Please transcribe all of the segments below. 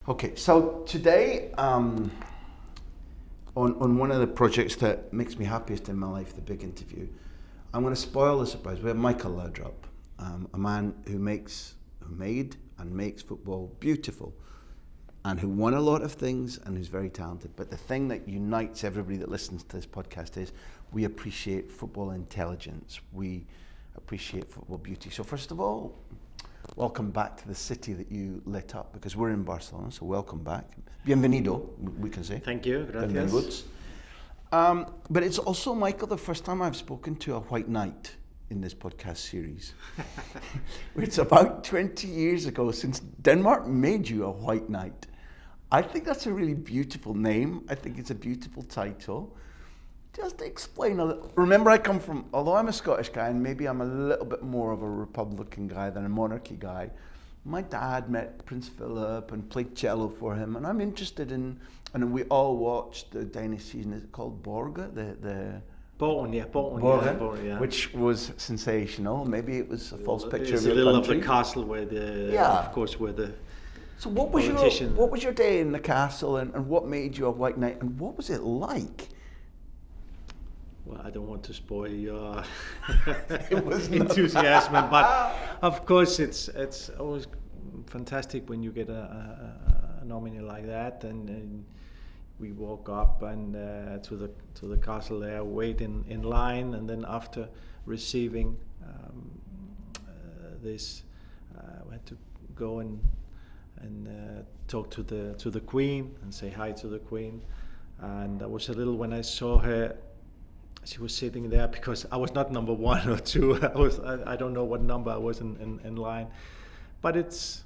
Okay, so today, on one of the projects that makes me happiest in my life, the big interview, I'm going to spoil the surprise. We have Michael Laudrup, a man who made and makes football beautiful, and who won a lot of things and who's very talented. But the thing that unites everybody that listens to this podcast is we appreciate football intelligence. We appreciate football beauty. So first of all, welcome back to the city that you lit up, because we're in Barcelona, so welcome back. Bienvenido, we can say. Thank you, gracias. Benvinguts. But it's also, Michael, the first time I've spoken to a white knight in this podcast series. It's about 20 years ago since Denmark made you a white knight. I think that's a really beautiful name. I think it's a beautiful title. Just explain a little. Remember, I come from, although I'm a Scottish guy and maybe I'm a little bit more of a Republican guy than a monarchy guy, my dad met Prince Philip and played cello for him, and I'm interested in, and we all watched the Danish season, is it called Borge? Borgen, yeah. Which was sensational. Maybe it was a false picture of your country. It's a little of the castle where So what was your day in the castle, and what made you a white knight, and what was it like? Well, I don't want to spoil your enthusiasm, but of course it's always fantastic when you get a nominee like that, and we walk up and to the castle there, wait in line, and then after receiving this, we had to go and talk to the Queen and say hi to the Queen, and I was a little, when I saw her. She was sitting there because I was not number 1 or 2. I don't know what number I was in line, but it's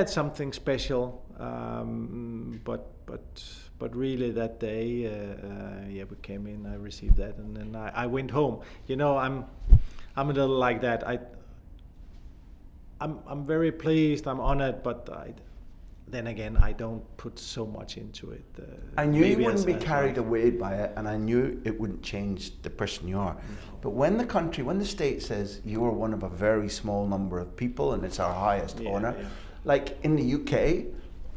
something special. But really that day, we came in. I received that, and then I went home. You know, I'm a little like that. I'm very pleased. I'm honored, but then again, I don't put so much into it. I knew you wouldn't be carried away by it, and I knew it wouldn't change the person you are. No. But when the state says you are one of a very small number of people, and it's our highest honour, like in the UK,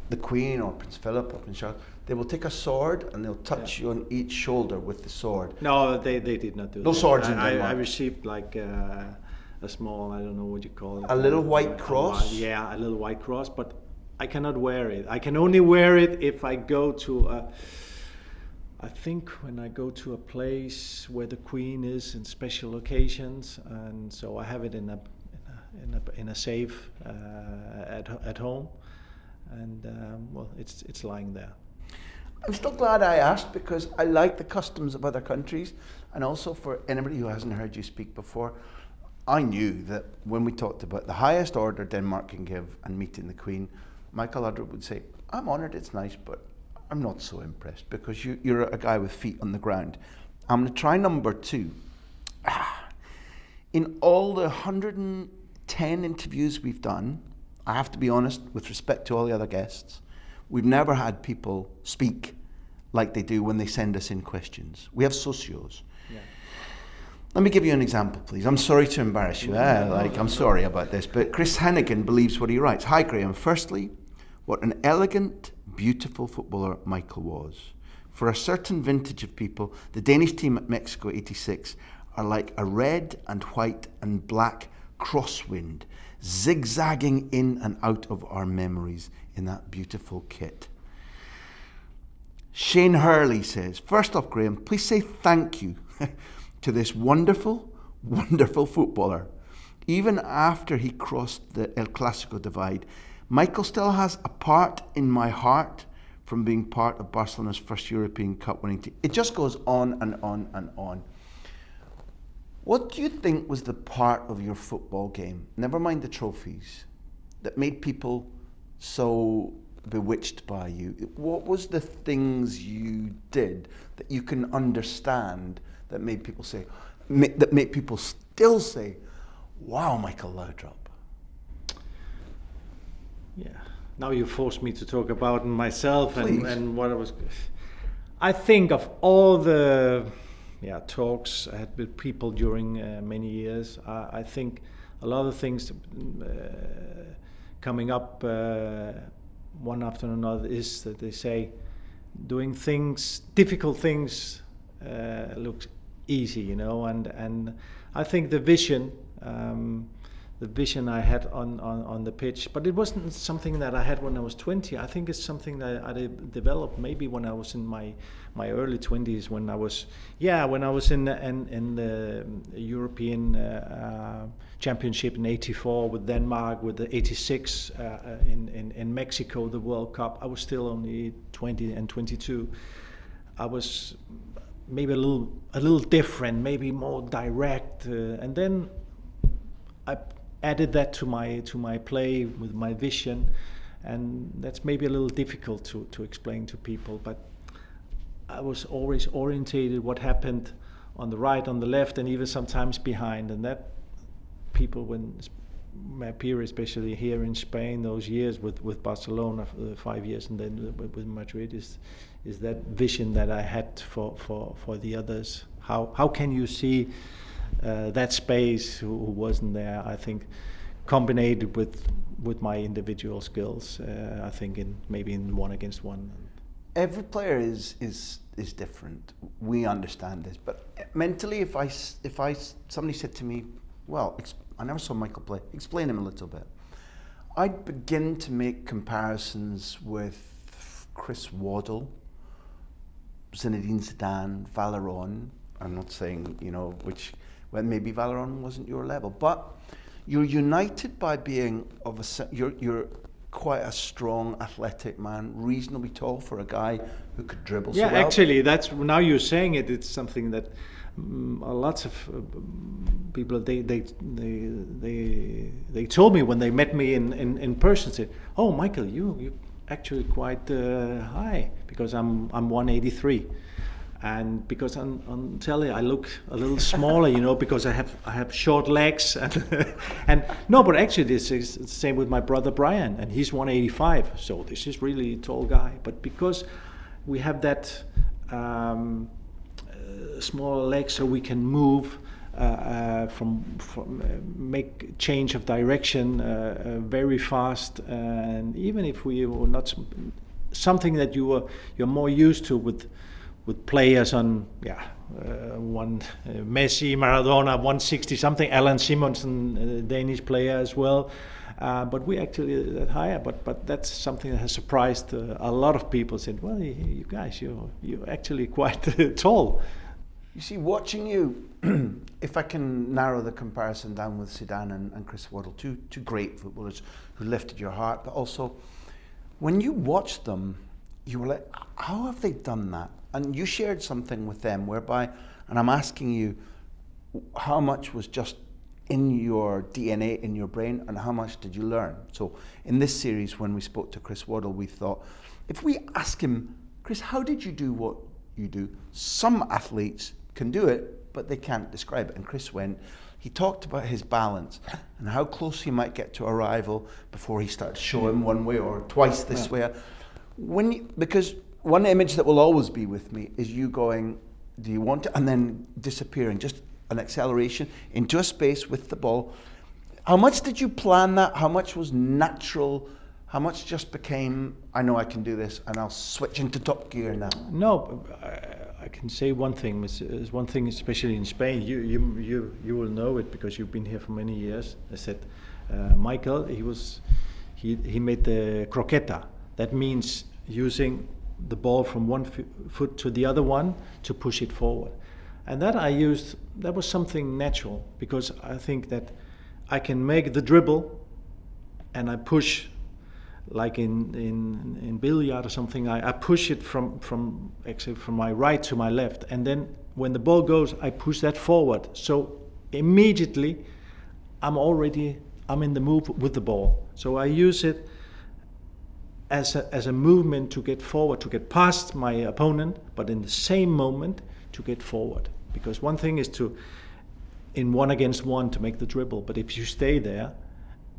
the Queen or Prince Philip or Prince Charles, they will take a sword and they'll touch you on each shoulder with the sword. No, they did not do that. No swords in Denmark. I received like a small, I don't know what you call it. A little white cross? A little white cross, but I cannot wear it. I can only wear it if I go to I think when I go to a place where the Queen is in special occasions, and so I have it in a safe at home, and it's lying there. I'm still glad I asked, because I like the customs of other countries, and also for anybody who hasn't heard you speak before, I knew that when we talked about the highest order Denmark can give and meeting the Queen, Michael Laudrup would say, I'm honoured, it's nice, but I'm not so impressed, because you're a guy with feet on the ground. I'm going to try number 2. In all the 110 interviews we've done, I have to be honest, with respect to all the other guests, we've never had people speak like they do when they send us in questions. We have socios. Yeah. Let me give you an example, please. I'm sorry to embarrass you. I'm sorry about this, but Chris Hennigan believes what he writes. Hi, Graham. Firstly, what an elegant, beautiful footballer Michael was. For a certain vintage of people, the Danish team at Mexico '86 are like a red and white and black crosswind, zigzagging in and out of our memories in that beautiful kit. Shane Hurley says, first off, Graham, please say thank you to this wonderful, wonderful footballer. Even after he crossed the El Clasico divide, Michael still has a part in my heart from being part of Barcelona's first European Cup winning team. It just goes on and on and on. What do you think was the part of your football game, never mind the trophies, that made people so bewitched by you? What was the things you did that you can understand that made people say, that made people still say, wow, Michael Laudrup? Yeah. Now you forced me to talk about myself and what I was. I think of all the talks I had with people during many years. I think a lot of things coming up one after another is that they say doing things, difficult things, looks easy, you know, and I think the vision I had on the pitch, but it wasn't something that I had when I was 20. I think it's something that I developed maybe when I was in my early 20s, when I was in the European Championship in '84 with Denmark, with the '86 in Mexico, the World Cup. I was still only 20 and 22. I was maybe a little different, maybe more direct, and then I added that to my play with my vision, and that's maybe a little difficult to explain to people, but I was always orientated what happened on the right, on the left, and even sometimes behind, and that people, when my period, especially here in Spain, those years with Barcelona, 5 years, and then with Madrid, is that vision that I had for the others. How can you see that space who wasn't there? I think combined with my individual skills, I think maybe in 1-against-1. Every player is different. We understand this, but mentally, if somebody said to me, well, I never saw Michael play, explain him a little bit, I'd begin to make comparisons with Chris Waddle, Zinedine Zidane, Valeron. I'm not saying, well, maybe Valeron wasn't your level, but you're united by being you're quite a strong, athletic man, reasonably tall for a guy who could dribble so well. Yeah, actually, that's, now you're saying it, it's something that lots of people, they told me when they met me in person, said, "Oh, Michael, you actually quite high," because I'm 183. And because on telly I look a little smaller, because I have short legs, and no, but actually this is the same with my brother Brian, and he's 185, so this is really a tall guy. But because we have that smaller legs, so we can move from make change of direction very fast, and even if we were not something that you're more used to with players on, Messi, Maradona, 160 something, Alan Simonsen, Danish player as well. But we actually that higher. But that's something that has surprised a lot of people. Said, well, you guys, you're actually quite tall. You see, watching you, if I can narrow the comparison down with Zidane and Chris Waddle, two great footballers who lifted your heart, but also when you watched them, you were like, how have they done that? And you shared something with them whereby, and I'm asking you, how much was just in your DNA, in your brain, and how much did you learn? So in this series, when we spoke to Chris Waddle, we thought, if we ask him, Chris, how did you do what you do? Some athletes can do it, but they can't describe it. And Chris he talked about his balance and how close he might get to a rival before he started to show him one way or twice this way. Because one image that will always be with me is you going, do you want to, and then disappearing, just an acceleration into a space with the ball. How much did you plan that? How much was natural? How much just became, I know I can do this, and I'll switch into top gear now? No, I can say one thing. Is one thing, especially in Spain. You will know it because you've been here for many years. I said, Michael, he made the croqueta. That means using the ball from one foot to the other one to push it forward. And that that was something natural, because I think that I can make the dribble and I push, like in billiard or something, I push it from my right to my left, and then when the ball goes, I push that forward. So immediately I'm in the move with the ball. So I use it as a movement to get forward, to get past my opponent, but in the same moment to get forward. Because one thing is in 1-against-1 to make the dribble, but if you stay there,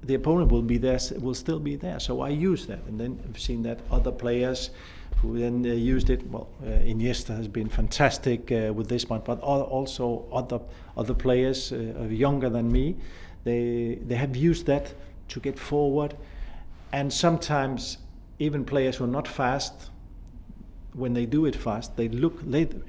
the opponent will still be there. So I use that, and then I've seen that other players who then used it. Well, Iniesta has been fantastic with this one, but also other players younger than me, they have used that to get forward, and sometimes even players who are not fast, when they do it fast, they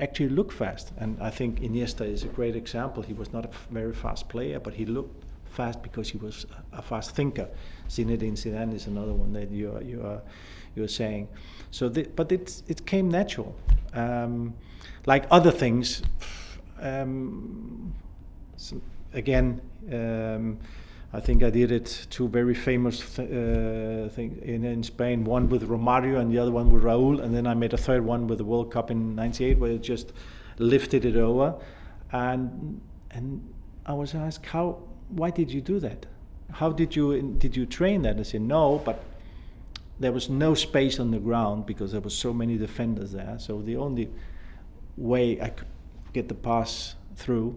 actually look fast. And I think Iniesta is a great example. He was not a very fast player, but he looked fast because he was a fast thinker. Zinedine Zidane is another one that you're saying. So, but it came natural. Like other things, again, I think I did it two very famous things in Spain, one with Romario and the other one with Raúl, and then I made a third one with the World Cup in '98 where it just lifted it over. And I was asked, why did you do that? How did you train that? I said, no, but there was no space on the ground because there were so many defenders there. So the only way I could get the pass through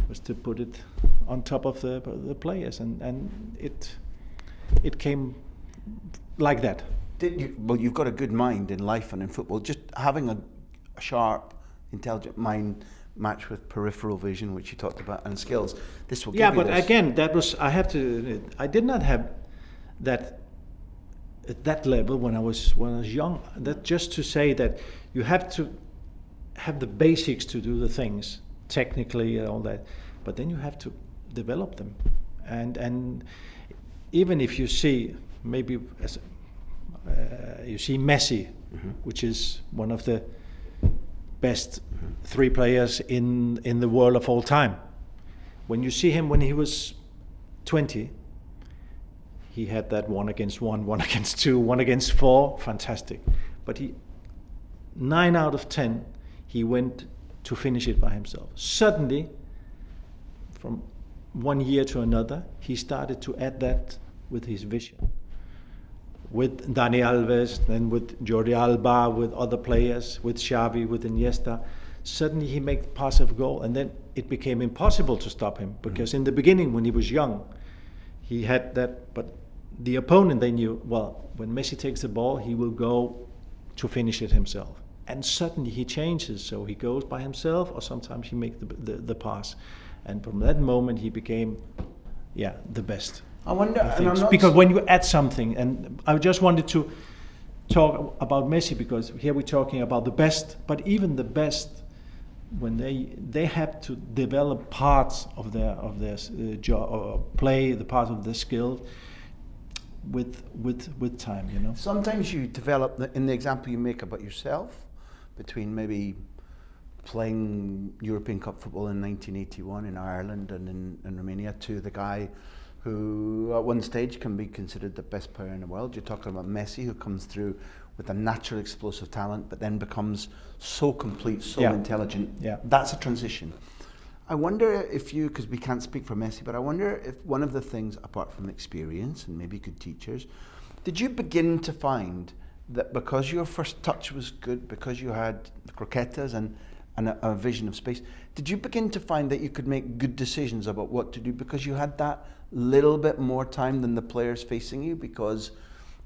was to put it on top of the players, and it came like that. Well, you've got a good mind in life and in football. Just having a sharp, intelligent mind matched with peripheral vision, which you talked about, and skills. This will give you this. Again, that was I did not have that at that level when I was young. That just to say that you have to have the basics to do the things technically and all that, but then you have to develop them. And even if you see maybe you see Messi, which is one of the best three players in the world of all time. When you see him when he was 20, he had that 1 against 1, 1 against 2, 1 against 4, fantastic. But 9 out of 10, he went to finish it by himself. Suddenly, from one year to another, he started to add that with his vision. With Dani Alves, then with Jordi Alba, with other players, with Xavi, with Iniesta. Suddenly he made pass of goal, and then it became impossible to stop him, because in the beginning, when he was young, he had that, but the opponent, they knew, well, when Messi takes the ball, he will go to finish it himself. And suddenly he changes, so he goes by himself, or sometimes he makes the pass. And from that moment, he became, the best. I wonder, because when you add something, and I just wanted to talk about Messi, because here we're talking about the best, but even the best, when they have to develop parts of their job or play, the parts of their skill with time, you know. Sometimes you develop, in the example you make about yourself, between maybe playing European Cup football in 1981 in Ireland and in Romania, to the guy who at one stage can be considered the best player in the world. You're talking about Messi, who comes through with a natural explosive talent, but then becomes so complete, so intelligent. Yeah. That's a transition. I wonder if you, because we can't speak for Messi, but I wonder if one of the things, apart from experience and maybe good teachers, did you begin to find that because your first touch was good, because you had croquetas and a vision of space, did you begin to find that you could make good decisions about what to do because you had that little bit more time than the players facing you, because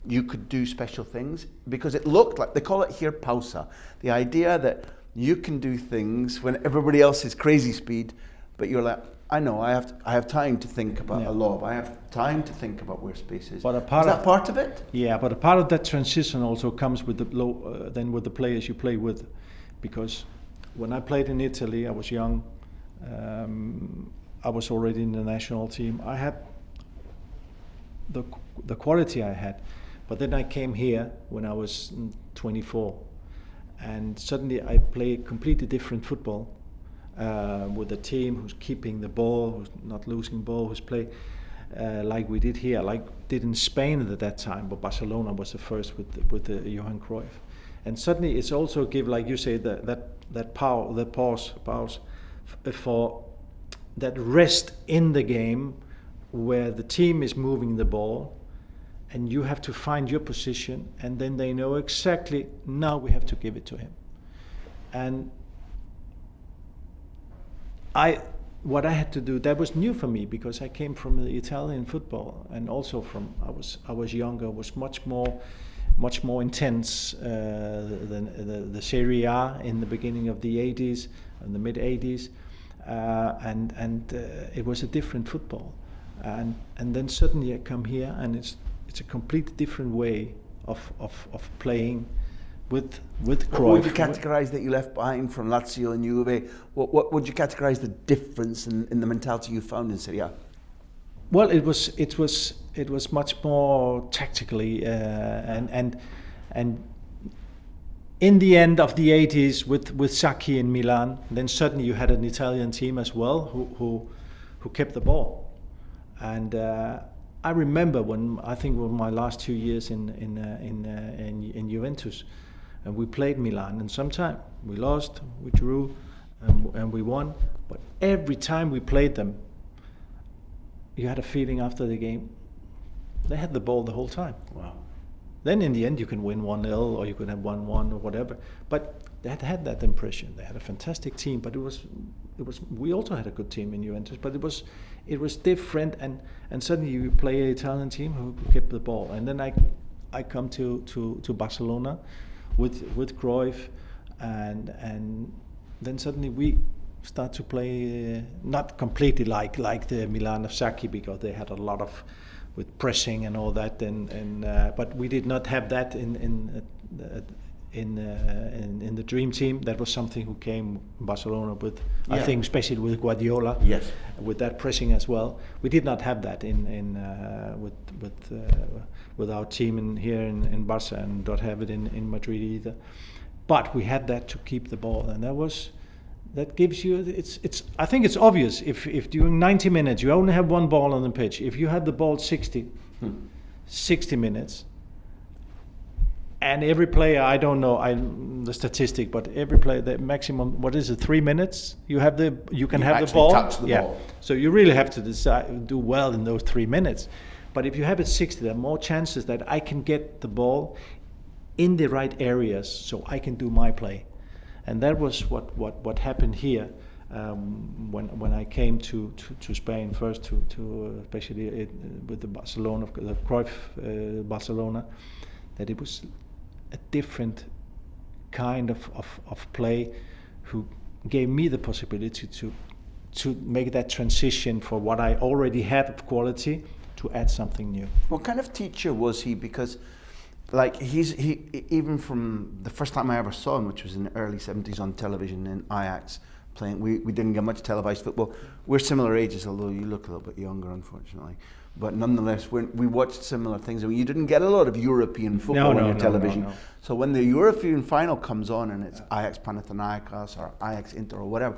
you could do special things? Because it looked like, they call it here pausa, the idea that you can do things when everybody else is crazy speed, but you're like, I know, I have time to think about a lob, I have time to think about where space is. But is that part of it? Yeah, but a part of that transition also comes with then with the players you play with, because when I played in Italy, I was young. I was already in the national team. I had the quality I had, but then I came here when I was 24, and suddenly I play completely different football with a team who's keeping the ball, who's not losing ball, who's play like we did here, like did in Spain at that time. But Barcelona was the first with the Johan Cruyff, and suddenly it's also give, like you say, that power, that pause for that rest in the game, where the team is moving the ball and you have to find your position, and then they know exactly, now we have to give it to him. And what I had to do, that was new for me, because I came from the Italian football, and also I was younger, was much more intense than the Serie A in the beginning of the 80s and the mid 80s, and it was a different football, and then suddenly I come here and it's a completely different way of playing with Cruyff. What would you categorise that you left behind from Lazio and Juve? What would you categorise the difference in the mentality you found in Serie A? Well, it was much more tactically, and in the end of the 80s with Sacchi in Milan, then suddenly you had an Italian team as well who kept the ball, and I remember when my last 2 years in Juventus, and we played Milan, and sometimes we lost, we drew, and we won, but every time we played them, you had a feeling after the game, they had the ball the whole time. Wow. Then in the end you can win 1-0 or you could have 1-1 or whatever. But they had that impression. They had a fantastic team, but it was we also had a good team in Juventus, but it was different, and suddenly you play an Italian team who kept the ball. And then I come to Barcelona with Cruyff, and then suddenly we start to play not completely like the Milan of Sacchi, because they had a lot of with pressing and all that, but we did not have that in the dream team. That was something who came Barcelona with, yeah. I think especially with Guardiola, yes, with that pressing as well. We did not have that with our team here in Barca, and don't have it in Madrid either. But we had that to keep the ball, and that gives you, it's. I think it's obvious if during 90 minutes you only have one ball on the pitch. If you have the ball 60 minutes, and every player, I don't know the statistic, but every player, the maximum, what is it, 3 minutes? You can have the ball. Touch the ball. So you really have to do well in those 3 minutes. But if you have it 60, there are more chances that I can get the ball in the right areas, so I can do my play. And that was what happened here when I came to Spain first, to especially with the Barcelona, the Cruyff Barcelona, that it was a different kind of play, who gave me the possibility to make that transition for what I already had of quality to add something new. What kind of teacher was he? Because like he even from the first time I ever saw him, which was in the early 70s on television in Ajax playing, we didn't get much televised football. We're similar ages, although you look a little bit younger, unfortunately. But nonetheless, we watched similar things. I mean, you didn't get a lot of European football on your television. No. So when the European final comes on and it's Ajax Panathinaikos or Ajax Inter or whatever,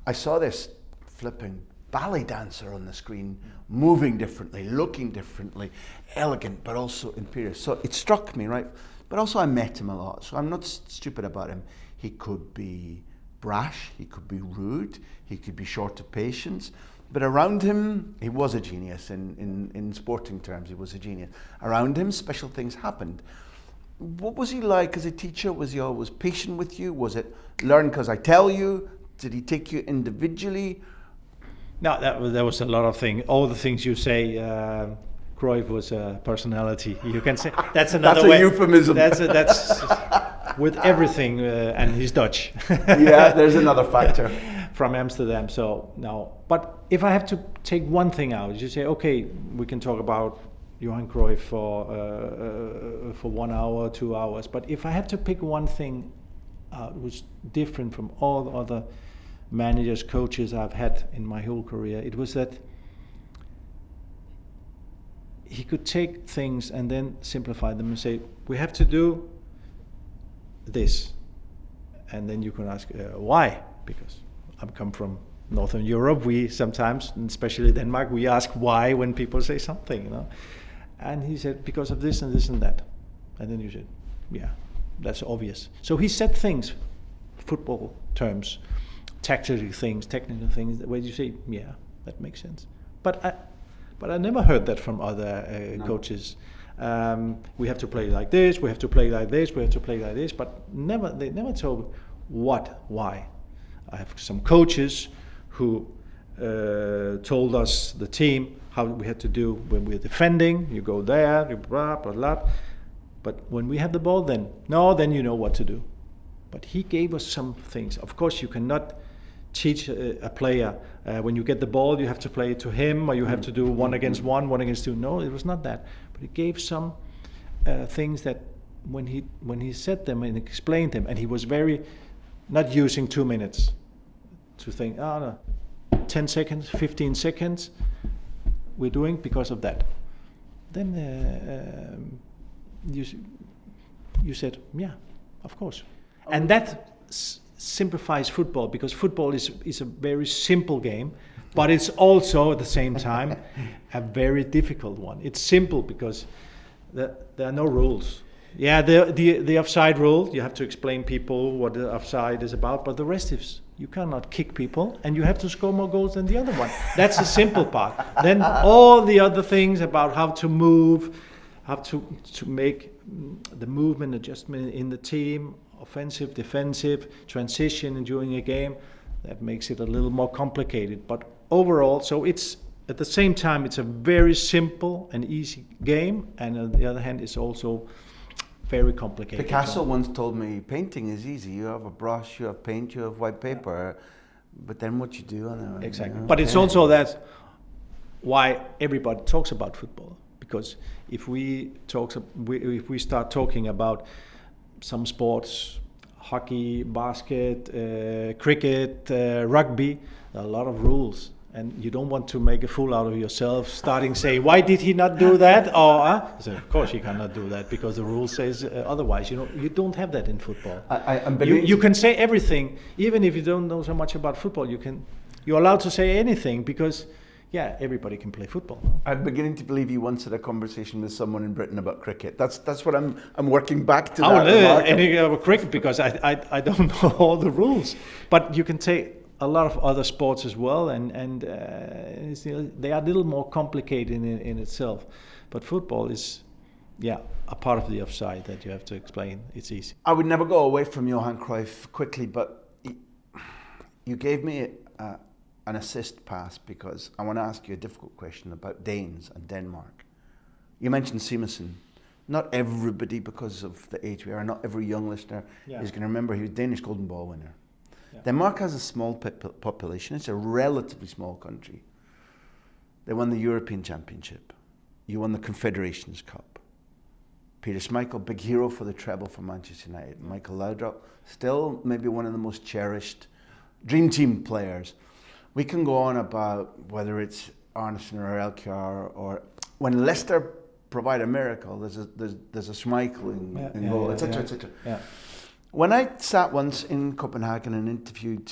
I saw this flipping ballet dancer on the screen, moving differently, looking differently, elegant, but also imperious. So it struck me, right? But also I met him a lot, so I'm not stupid about him. He could be brash, he could be rude, he could be short of patience, but around him, he was a genius. In sporting terms, he was a genius. Around him, special things happened. What was he like as a teacher? Was he always patient with you? Was it learn because I tell you? Did he take you individually? No, there was a lot of things. All the things you say, Cruyff was a personality. You can say that's another that's way. A euphemism. That's with everything, and he's Dutch. Yeah, there's another factor. From Amsterdam. So no, but if I have to take one thing out, you say, okay, we can talk about Johan Cruyff for 1 hour, 2 hours. But if I have to pick one thing out, which was different from all the other managers, coaches I've had in my whole career, it was that he could take things and then simplify them and say, we have to do this. And then you can ask, why? Because I come from Northern Europe, we sometimes, especially Denmark, we ask why when people say something, you know. And he said, because of this and this and that. And then you said, yeah, that's obvious. So he said things, football terms, tactical things, technical things, where you say, yeah, that makes sense. But I never heard that from other coaches. We have to play like this, we have to play like this, we have to play like this, but they never told why. I have some coaches who told us, the team, how we had to do when we're defending. You go there, you blah, blah, blah. But when we have the ball, then you know what to do. But he gave us some things. Of course, you cannot teach a player, when you get the ball, you have to play it to him, or you have to do 1 against 1, 1 against 2. No, it was not that. But he gave some things that when he said them and explained them, and he was very not using 2 minutes to think, oh no, 10 seconds, 15 seconds, we're doing because of that. Then you said, yeah, of course. And that simplifies football, because football is a very simple game, but it's also at the same time a very difficult one. It's simple because there are no rules. Yeah, the offside rule, you have to explain people what the offside is about, but the rest is you cannot kick people and you have to score more goals than the other one. That's the simple part. Then all the other things about how to move, how to make the movement adjustment in the team, offensive, defensive, transition during a game, that makes it a little more complicated. But overall, so it's at the same time, it's a very simple and easy game, and on the other hand, it's also very complicated. Picasso once told me, painting is easy. You have a brush, you have paint, you have white paper, but then what you do on it. Exactly. But it's also that why everybody talks about football. Because if we start talking about some sports, hockey, basket, cricket, rugby, there are a lot of rules. And you don't want to make a fool out of yourself, starting saying, why did he not do that? Or, so of course he cannot do that because the rule says otherwise. You don't have that in football. You can say everything, even if you don't know so much about football. You're allowed to say anything because, yeah, everybody can play football. I'm beginning to believe you once had a conversation with someone in Britain about cricket. That's what I'm working back to. Any cricket, because I don't know all the rules, but you can say a lot of other sports as well, and they are a little more complicated in itself. But football is, a part of the offside that you have to explain. It's easy. I would never go away from Johan Cruyff quickly, but you gave me an assist pass because I want to ask you a difficult question about Danes and Denmark. You mentioned Simonsen. Not everybody, because of the age we are, not every young listener is going to remember he was Danish Golden Ball winner. Yeah. Denmark has a small population. It's a relatively small country. They won the European Championship. You won the Confederations Cup. Peter Schmeichel, big hero for the treble for Manchester United. Michael Laudrup, still maybe one of the most cherished dream team players. We can go on about whether it's Arneson or Elkjær, or when Leicester provide a miracle, there's a Schmeichel in goal, etc., etc. Yeah. When I sat once in Copenhagen and interviewed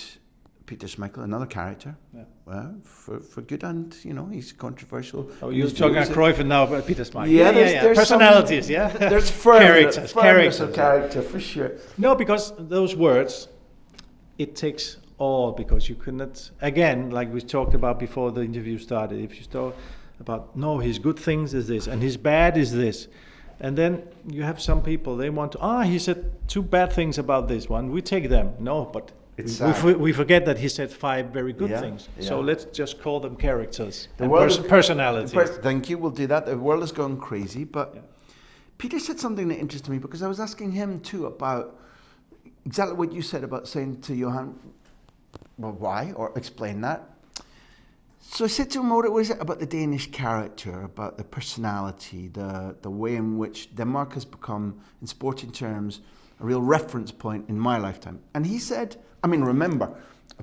Peter Schmeichel, another character, well, for good, and he's controversial. Oh, you're talking about Cruyff and now about Peter Schmeichel. Yeah, there's personalities. There's characters of character for sure. No, because those words, it takes all, because you cannot, again, like we talked about before the interview started, if you talk about, no, his good things is this and his bad is this, and then you have some people, they want to, he said 2 bad things about this one, we take them. No, but we forget that he said 5 very good things. So let's just call them characters and personalities. Thank you, we'll do that. The world is going crazy, but Peter said something that interested me, because I was asking him too about exactly what you said about saying to Johan, well, why, or explain that. So I said to him, what is it about the Danish character, about the personality, the way in which Denmark has become, in sporting terms, a real reference point in my lifetime. And he said, remember,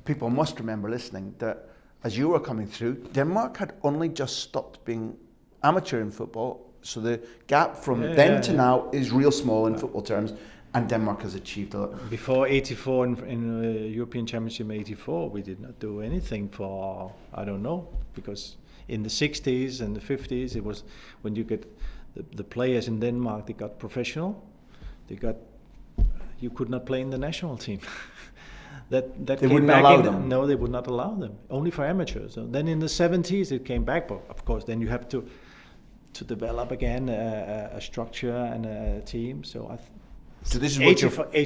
people must remember listening, that as you were coming through, Denmark had only just stopped being amateur in football, so the gap from then to now is real small in football terms. And Denmark has achieved a lot. Before 84, in European Championship 84, we did not do anything for, I don't know, because in the 60s and the 50s, it was when you get the players in Denmark, they got professional, you could not play in the national team. They wouldn't allow them? No, they would not allow them, only for amateurs. So then in the 70s, it came back, but of course, then you have to develop again a structure and a team. So this is what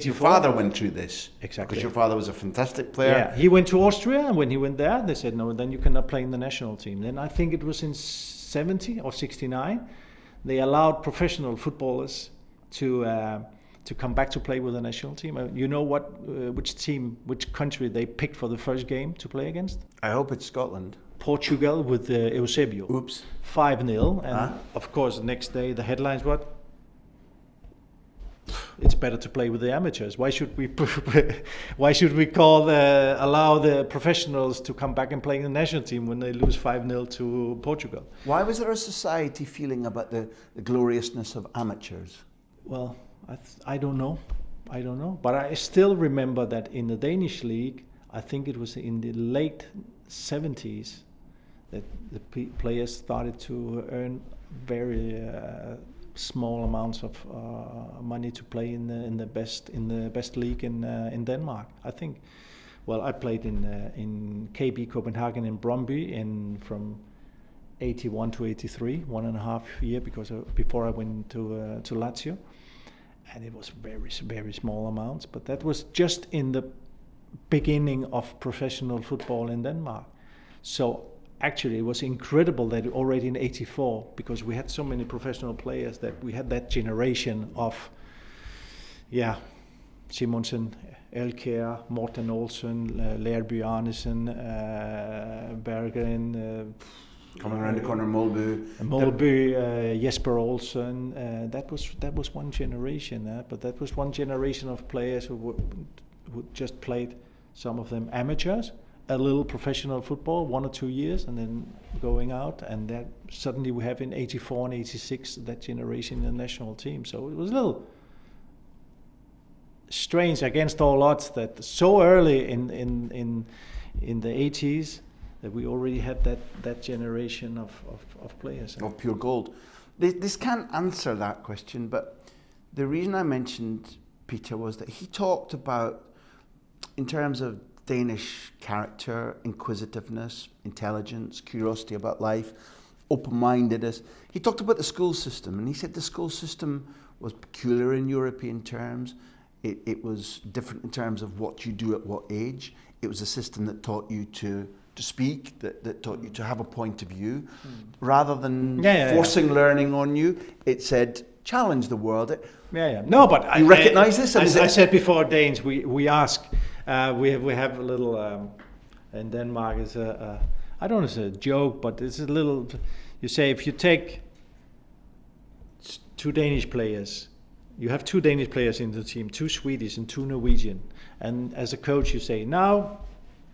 your father went through this. Exactly. Because your father was a fantastic player. Yeah, he went to Austria, and when he went there, they said, no, then you cannot play in the national team. Then I think it was in 70 or 69, they allowed professional footballers to come back to play with the national team. You know which country they picked for the first game to play against? I hope it's Scotland. Portugal with Eusebio. Oops. 5-0, and of course the next day the headlines what? it's better to play with the amateurs. Why should we allow the professionals to come back and play in the national team when they lose 5-0 to Portugal? Why was there a society feeling about the gloriousness of amateurs? Well, I don't know. But I still remember that in the Danish league, I think it was in the late 70s that the players started to earn very small amounts of money to play in the best league in Denmark. I think. Well, I played in KB Copenhagen in Brøndby from 81 to 83, 1.5 years before I went to Lazio, and it was very, very small amounts. But that was just in the beginning of professional football in Denmark. So actually, it was incredible that already in '84, because we had so many professional players, that we had that generation of, Simonsen, Elkjær, Morten Olsen, Lærby Arnesen, Berggren, coming around the corner, Molby, Jesper Olsen. That was one generation, but that was one generation of players who just played, some of them amateurs, a little professional football, 1 or 2 years, and then going out. And that suddenly we have in '84 and '86 that generation in the national team. So it was a little strange against all odds that so early in the '80s that we already had that generation of players. Of pure gold. This can't answer that question, but the reason I mentioned Peter was that he talked about, in terms of Danish character, inquisitiveness, intelligence, curiosity about life, open-mindedness. He talked about the school system, and he said the school system was peculiar in European terms. It was different in terms of what you do at what age. It was a system that taught you to speak, that taught you to have a point of view. Rather than forcing learning on you, it said, challenge the world. No, but you recognize this? I said before, Danes, we ask, we have a little, in Denmark, is I don't know if it's a joke, but it's a little, you say, if you take 2 Danish players, you have 2 Danish players in the team, 2 Swedish and 2 Norwegian, and as a coach you say, now,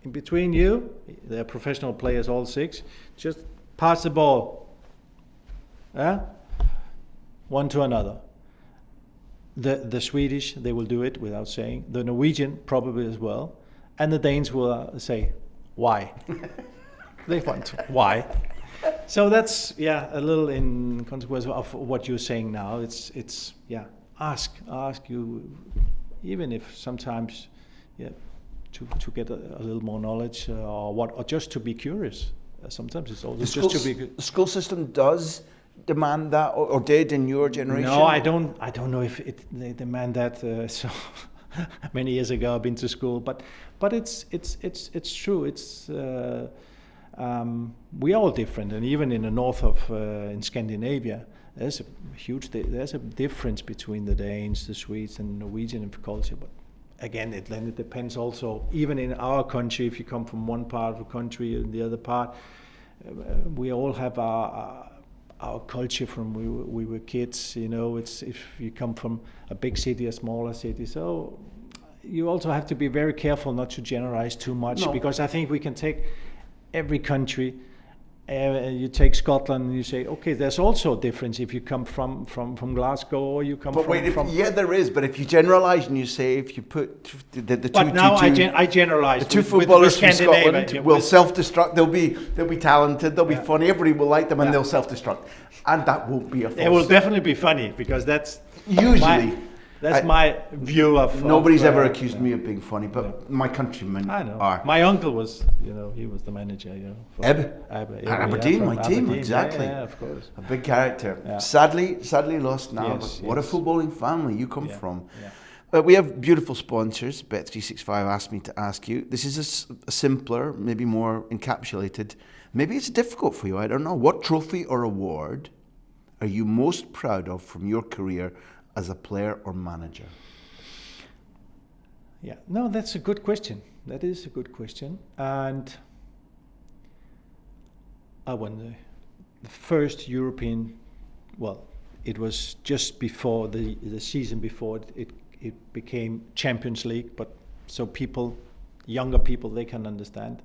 in between you, they're professional players, all 6, just pass the ball, one to another. The Swedish, they will do it without saying. The Norwegian probably as well, and the Danes will say, "Why?" They want to. Why? So that's a little in consequence of what you're saying now. It's ask you, even if sometimes to get a little more knowledge or just to be curious. Sometimes it's also just to be. The school system does demand that, or did in your generation? No, I don't know if they demand that. So many years ago, I've been to school, but it's true. It's we're all different, and even in the north of in Scandinavia, there's a difference between the Danes, the Swedes, and Norwegian culture. But again, it depends also. Even in our country, if you come from one part of the country and the other part, we all have our culture from we were kids. It's if you come from a big city, a smaller city. So you also have to be very careful not to generalize too much, because I think we can take every country. You take Scotland and you say, okay, there's also a difference if you come from Glasgow or you come from... there is, but if you generalise and you say, if you put the two... But now I generalise. The 2 footballers from Scotland will self-destruct, they'll be talented, they'll be funny, everybody will like them, and they'll self-destruct. And that won't be a force. It will definitely be funny, because that's... Usually... That's my view of... Nobody's ever accused me of being funny, but my countrymen are. My uncle was, he was the manager, Aberdeen, my team, exactly. Yeah, of course. A big character. Yeah. Sadly lost now, but what a footballing family you come from. Yeah. We have beautiful sponsors. Bet365 asked me to ask you. This is a simpler, maybe more encapsulated. Maybe it's difficult for you, I don't know. What trophy or award are you most proud of from your career as a player or manager? Yeah, no, that's a good question. That is a good question. And I won the first European, it was just before the season before it became Champions League, but so younger people, they can understand.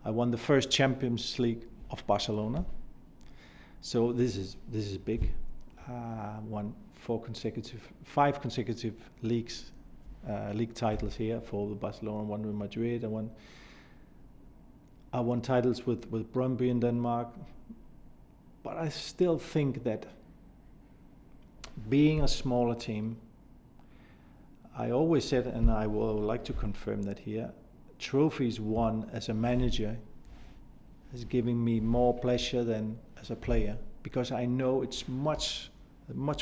I won the first Champions League of Barcelona, so this is big. Won 5 consecutive league titles here for Barcelona. One with Madrid. I won titles with Brøndby in Denmark, but I still think that being a smaller team, I always said, and I would like to confirm that here, trophies won as a manager is giving me more pleasure than as a player, because I know it's much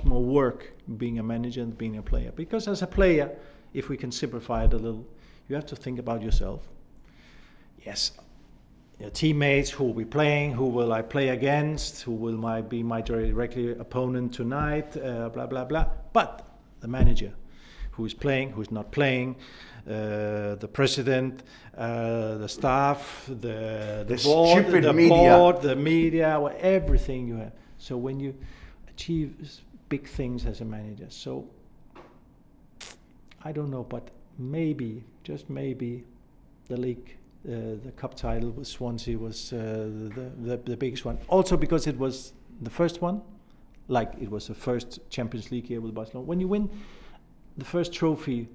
more work being a manager than being a player. Because as a player, if we can simplify it a little, you have to think about yourself. Yes, your teammates, who will be playing, who will I play against, who will be my directly opponent tonight, blah, blah, blah. But the manager, who is playing, who is not playing, the president, the staff, the board, the media, everything you have. So when you achieve big things as a manager, so I don't know, but maybe, just maybe, the league, the cup title with Swansea was the biggest one. Also because it was the first one, like it was the first Champions League year with Barcelona. When you win the first trophy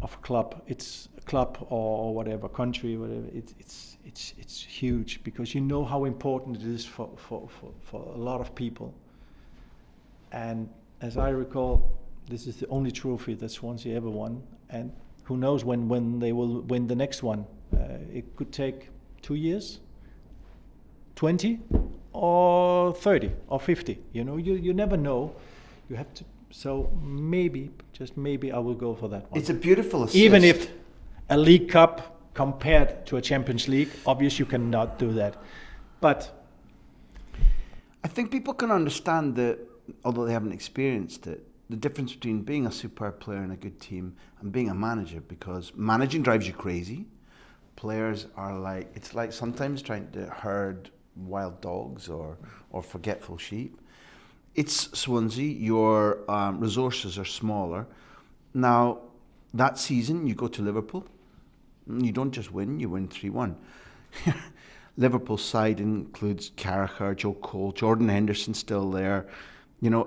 of a club, it's a club or whatever country, whatever. It's huge, because you know how important it is for a lot of people. And as I recall, this is the only trophy that Swansea ever won, and who knows when they will win the next one. It could take 2 years, 20 or 30 or 50. You never know. You have to. So maybe, just maybe, I will go for that one. It's a beautiful assist. Even if a League Cup compared to a Champions League, obviously you cannot do that. But I think people can understand that, although they haven't experienced it, the difference between being a superb player in a good team and being a manager, because managing drives you crazy. Players are it's like sometimes trying to herd wild dogs or forgetful sheep. It's Swansea, your resources are smaller. Now, that season you go to Liverpool, you don't just win, you win 3-1. Liverpool's side includes Carragher, Joe Cole, Jordan Henderson still there.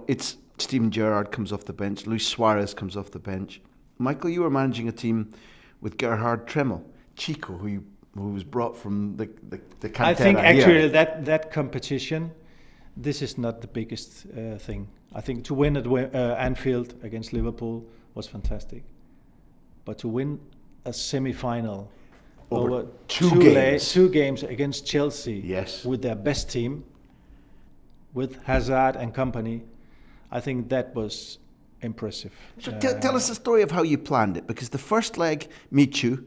It's Steven Gerrard comes off the bench, Luis Suarez comes off the bench. Michael, you were managing a team with Gerhard Tremmel, Chico, who was brought from the Cantera. I think actually that competition, this is not the biggest thing. I think to win at Anfield against Liverpool was fantastic, but to win a semi-final over two games against Chelsea, yes, with their best team, with Hazard and company, I think that was impressive. So tell us the story of how you planned it, because the first leg, Michu,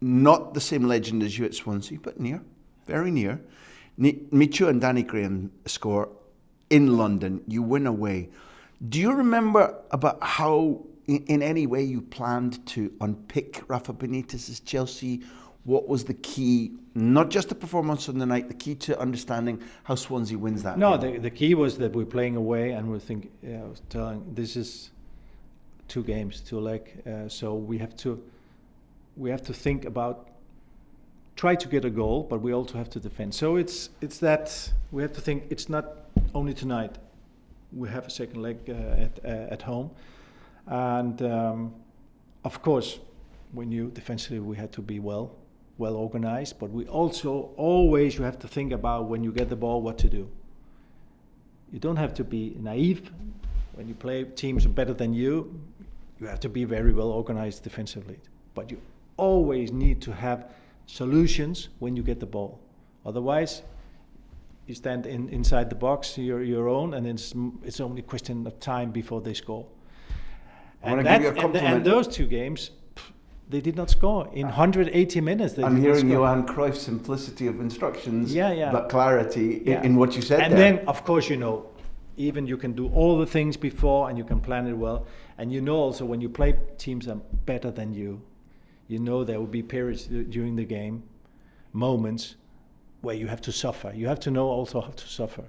not the same legend as you at Swansea, but near, very near. Michu and Danny Graham score in London. You win away. Do you remember about how, in any way, you planned to unpick Rafa Benitez's Chelsea? What was the key, not just the performance on the night, the key to understanding how Swansea wins that game? The key was that we're playing away, and I was telling, this is 2 games, 2 leg, so we have to think about, try to get a goal, but we also have to defend. So it's that we have to think, it's not only tonight. We have a second leg at home, and of course, when you defensively, we had to be well organized. But we also always, you have to think about when you get the ball, what to do. You don't have to be naive. When you play teams better than you have to be very well organized defensively. But you always need to have solutions when you get the ball. Otherwise, you stand inside the box, your own, and it's only a question of time before they score. And those 2 games, they did not score. In 180 minutes, they I'm did hearing not score. Johan Cruyff's simplicity of instructions, Yeah. but clarity in what you said and there. And then, of course, even you can do all the things before, and you can plan it well. And also when you play teams that are better than you, there will be periods during the game, moments where you have to suffer. You have to know also how to suffer.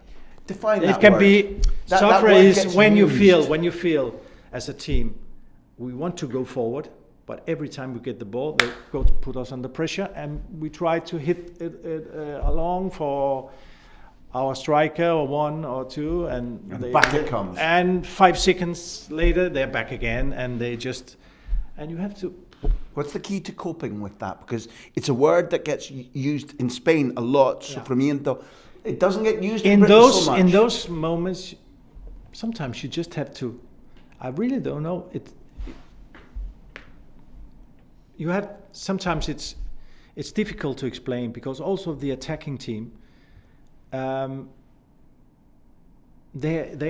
Define It that can word. be That suffer word is gets when used. you feel as a team we want to go forward, but every time we get the ball they go to put us under pressure, and we try to hit it along for our striker or one or two, and back it comes. And 5 seconds later they're back again, and they just, and you have to. What's the key to coping with that? Because it's a word that gets used in Spain a lot. Sufrimiento. It doesn't get used in Britain so much. In those moments, sometimes you just have to. I really don't know. You have sometimes it's difficult to explain, because also the attacking team, they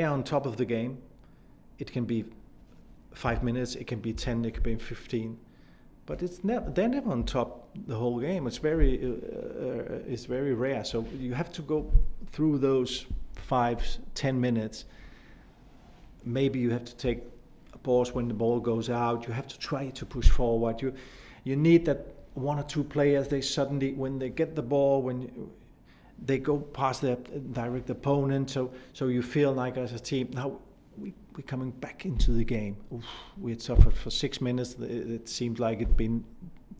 are on top of the game. It can be 5 minutes, it can be 10, it can be 15, but they're never on top the whole game. It's very rare. So you have to go through those 5-10 minutes. Maybe you have to take a pause when the ball goes out. You have to try to push forward. You need that one or two players. They suddenly, when they get the ball, they go past their direct opponent. So you feel like as a team now we're coming back into the game. Oof, we had suffered for 6 minutes. It seemed like it'd been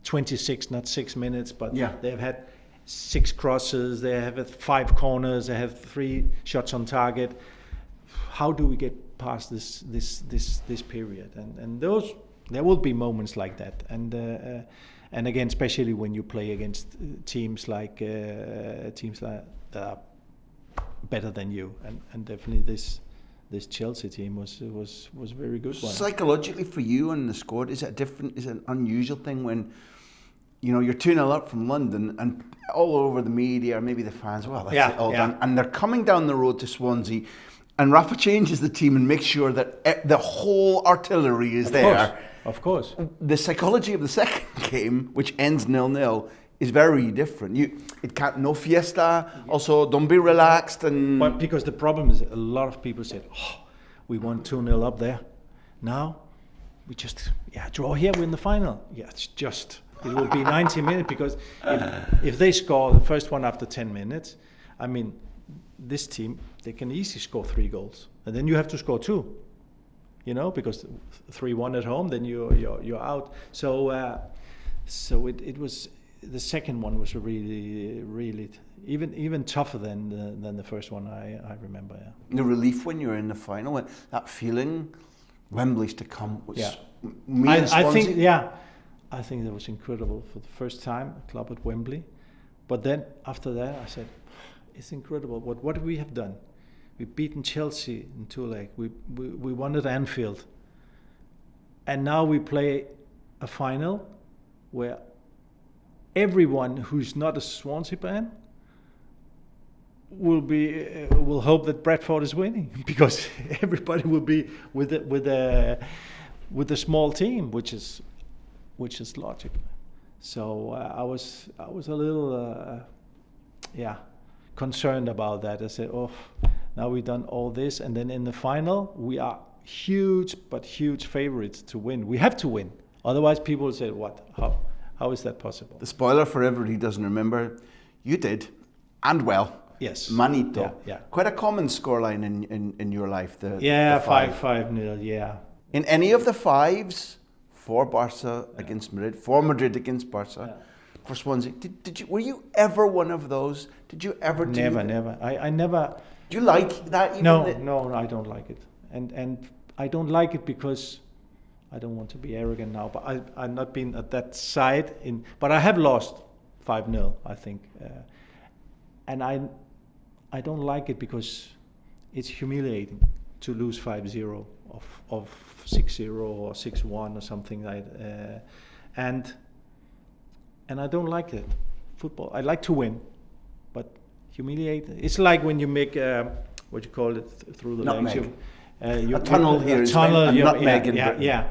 26, not 6 minutes, but they've had 6 crosses. They have had 5 corners. They have 3 shots on target. How do we get past this period? And those, there will be moments like that. And again, especially when you play against teams like that are better than you. And definitely this Chelsea team was a very good one. Psychologically for you in the squad, is it an unusual thing when, you know, you're 2-0 up from London and all over the media, or maybe the fans, well, that's it all done. And they're coming down the road to Swansea, and Rafa changes the team and makes sure that the whole artillery is there. Of course. The psychology of the second game, which ends 0-0, is very different. It can't, no fiesta. Also, don't be relaxed. But because the problem is, a lot of people said, we won 2-0 up there. Now we just draw here. We're in the final. It will be 90 minutes, because if they score the first one after 10 minutes, I mean, this team, they can easily score 3 goals, and then you have to score 2. You know, because 3-1 at home, then you're out. So it was, the second one was really even tougher than the first one. I remember. Yeah. The relief when you're in the final, that feeling, Wembley's to come. I think that was incredible for the first time, a club at Wembley. But then after that, I said, it's incredible. What we have done. We've beaten Chelsea in 2 legs. We won at Anfield. And now we play a final where everyone who's not a Swansea fan will hope that Bradford is winning, because everybody will be with a small team, which is logical. So I was a little concerned about that. I said, now we've done all this, and then in the final, we are huge favorites to win. We have to win. Otherwise, people will say, what? How is that possible? The spoiler for everybody who doesn't remember, you did, and well. Yes. Manito. Yeah. Quite a common scoreline in your life. The 5-0, yeah. In any of the 5s, for Barca against Madrid, for Madrid against Barca, for Swansea, were you ever one of those? Did you ever do that? Never. I never... Do you like that? Even no, I don't like it. And I don't like it because I don't want to be arrogant now, but I've not been at that side. But I have lost 5-0, I think. And I don't like it because it's humiliating to lose 5-0 of 6-0 or 6-1 or something like that. And I don't like it. Football, I like to win, but humiliate. It's like when you make what you call it through the legs. A tunnel here. A tunnel. Nutmeg. Yeah.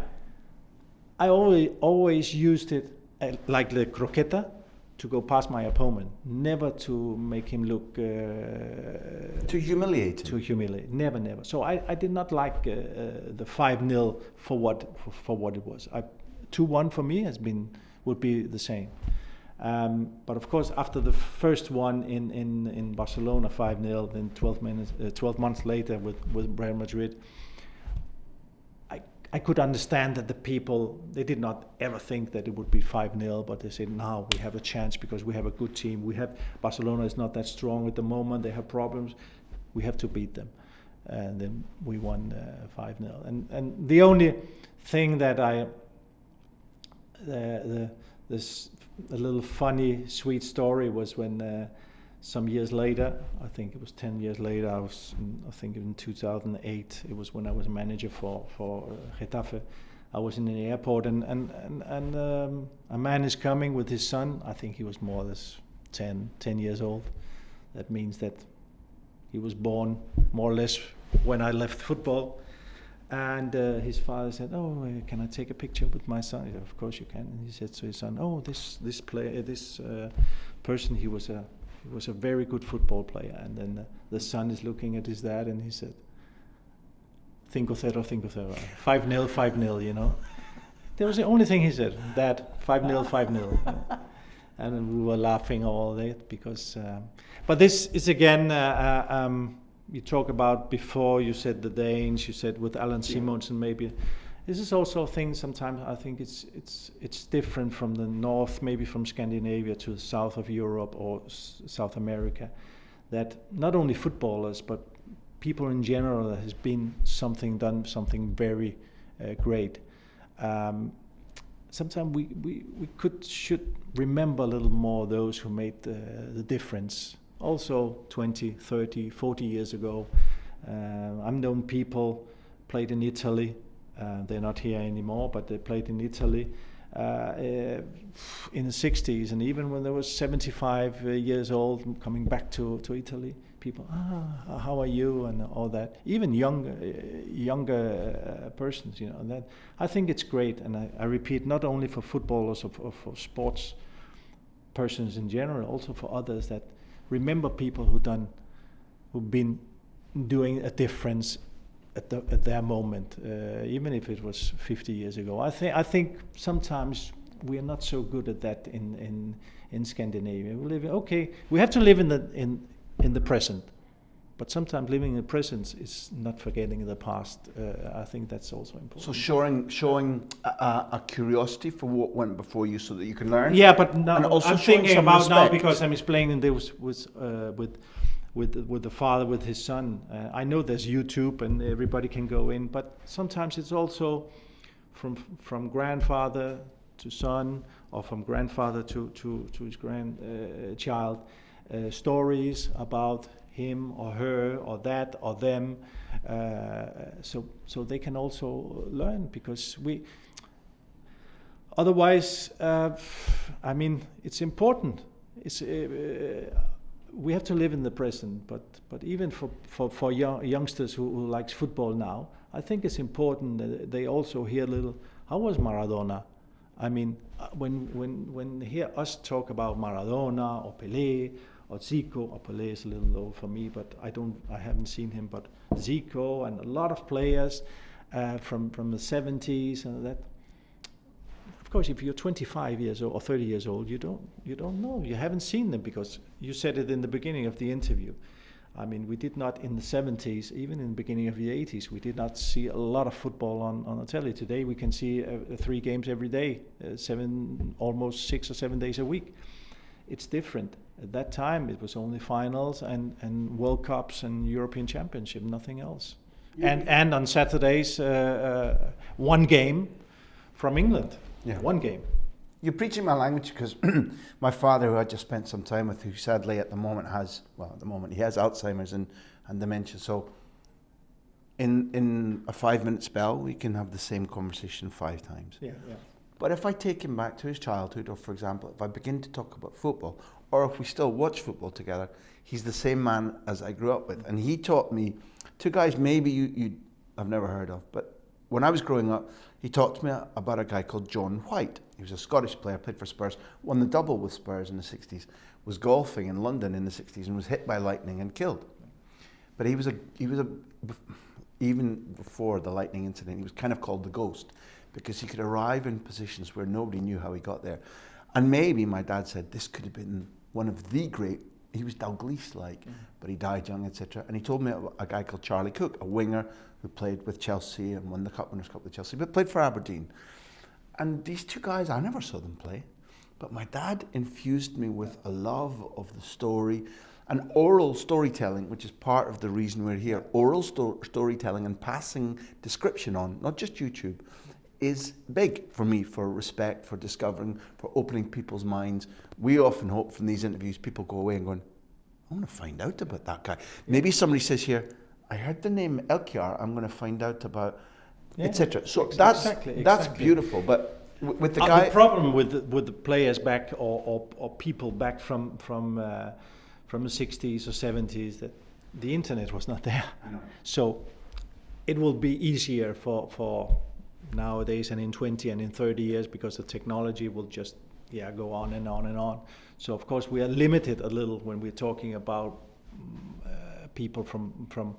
I always used it like the croqueta to go past my opponent, never to make him look. To humiliate him. To humiliate. Never. So I did not like the 5-0 for what it was. 2-1 for me would be the same. But of course, after the first one in Barcelona, 5-0, then 12 months later with Real Madrid, I could understand that the people, they did not ever think that it would be 5-0, but they said, now we have a chance because we have a good team. Barcelona is not that strong at the moment. They have problems. We have to beat them. And then we won 5-0. And the only thing that this a little funny, sweet story was when some years later, I think it was 10 years later, I think in 2008, it was when I was manager for Getafe. I was in an airport and a man is coming with his son. I think he was more or less 10 years old. That means that he was born more or less when I left football. And his father said, "Oh, can I take a picture with my son?" He said, "Of course you can." And he said to his son, "Oh, this person, he was a very good football player." And then the son is looking at his dad, and he said, 5-0, 5-0, 5-0, 5-0. You know, that was the only thing he said. Dad, 5-0, 5-0. And we were laughing all that because. But this is again. You talk about before, you said the Danes, you said with Alan Simonsen maybe. This is also a thing sometimes I think it's different from the north, maybe from Scandinavia to the south of Europe or South America, that not only footballers but people in general has done something very great. Sometimes we should remember a little more those who made the difference. Also 20, 30, 40 years ago, I've known people played in Italy. They're not here anymore, but they played in Italy in the 60s. And even when they were 75 years old, coming back to Italy, people, how are you? And all that. Even younger persons, you know. And that, I think it's great. And I repeat, not only for footballers or for sports persons in general, also for others that remember people who've been doing a difference at their moment, even if it was 50 years ago. I think sometimes we are not so good at that in Scandinavia. We have to live in the present, but sometimes living in the present is not forgetting the past. I think that's also important. So showing a curiosity for what went before you, so that you can learn. Yeah, but now and also I'm thinking about respect. now because I'm explaining this with the father with his son. I know there's YouTube and everybody can go in, but sometimes it's also from grandfather to son, or from grandfather to his grandchild, stories about him or her or that or them, so they can also learn, because otherwise, I mean, it's important. We have to live in the present, but even for youngsters who likes football now, I think it's important that they also hear a little. How was Maradona? I mean, when they hear us talk about Maradona or Pelé or Zico, or Pelé is a little low for me, but I haven't seen him, but Zico and a lot of players from the 70s and that. Of course, if you're 25 years old or 30 years old, you don't know. You haven't seen them, because you said it in the beginning of the interview. I mean, we did not in the 70s, even in the beginning of the 80s, we did not see a lot of football on the telly. Today we can see 3 games every day, almost 6 or 7 days a week. It's different. At that time, it was only finals and World Cups and European Championship, nothing else. Yeah. And on Saturdays, one game from England. Yeah. One game. You're preaching my language, because my father, who I just spent some time with, who sadly at the moment he has Alzheimer's and dementia. So in a 5-minute spell, we can have the same conversation 5 times. Yeah. But if I take him back to his childhood, or for example, if I begin to talk about football, or if we still watch football together, he's the same man as I grew up with. And he taught me 2 guys maybe you I've never heard of, but when I was growing up, he talked to me about a guy called John White. He was a Scottish player, played for Spurs, won the double with Spurs in the 60s, was golfing in London in the 60s and was hit by lightning and killed. But he was even before the lightning incident, he was kind of called the Ghost, because he could arrive in positions where nobody knew how he got there. And maybe my dad said this could have been one of the great. He was Dalglish but he died young, etc. And he told me about a guy called Charlie Cook, a winger who played with Chelsea and won the Winners' Cup with Chelsea, but played for Aberdeen. And these two guys, I never saw them play, but my dad infused me with a love of the story and oral storytelling, which is part of the reason we're here. Oral storytelling and passing description on, not just YouTube, is big for me, for respect, for discovering, for opening people's minds. We often hope from these interviews people go away and going, I want to find out about that guy. Maybe somebody says here, I heard the name Elkjar, I'm going to find out about, etc. So that's beautiful. But with the guy, the problem with the players back or people back from the 60s or 70s, that the internet was not there. So it will be easier for nowadays and in 20 and in 30 years, because the technology will just go on and on and on. So of course we are limited a little when we're talking about people from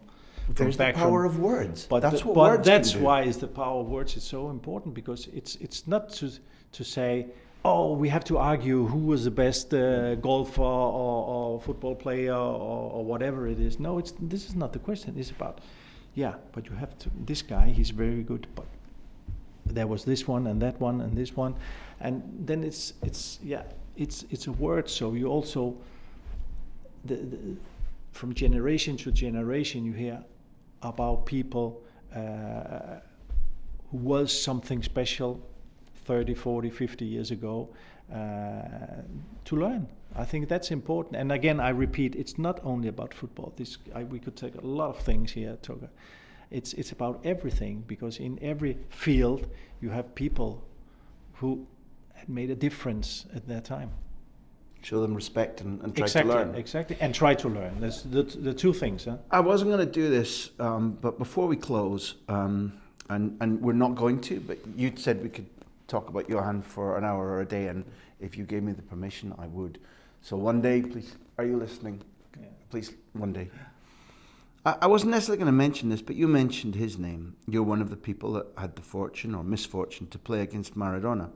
there's the power of words. But that's what but words that's can do. why is the power of words is so important, because it's not to say, oh, we have to argue who was the best golfer or football player or whatever it is. No, this is not the question. It's about, but you have to, this guy, he's very good, but there was this one and that one and this one, and then it's a word. So you also from generation to generation you hear about people who was something special 30, 40, 50 years ago, to learn. I think that's important. And again, I repeat, it's not only about football. We could take a lot of things here, Toga. It's about everything, because in every field you have people who had made a difference at their time. Show them respect and try to learn. Exactly, and try to learn. That's the two things. Huh? I wasn't going to do this, but before we close, and we're not going to, but you said we could talk about Johan for an hour or a day, and if you gave me the permission, I would. So one day, please, are you listening? Yeah. Please, one day. I wasn't necessarily going to mention this, but you mentioned his name. You're one of the people that had the fortune or misfortune to play against Maradona.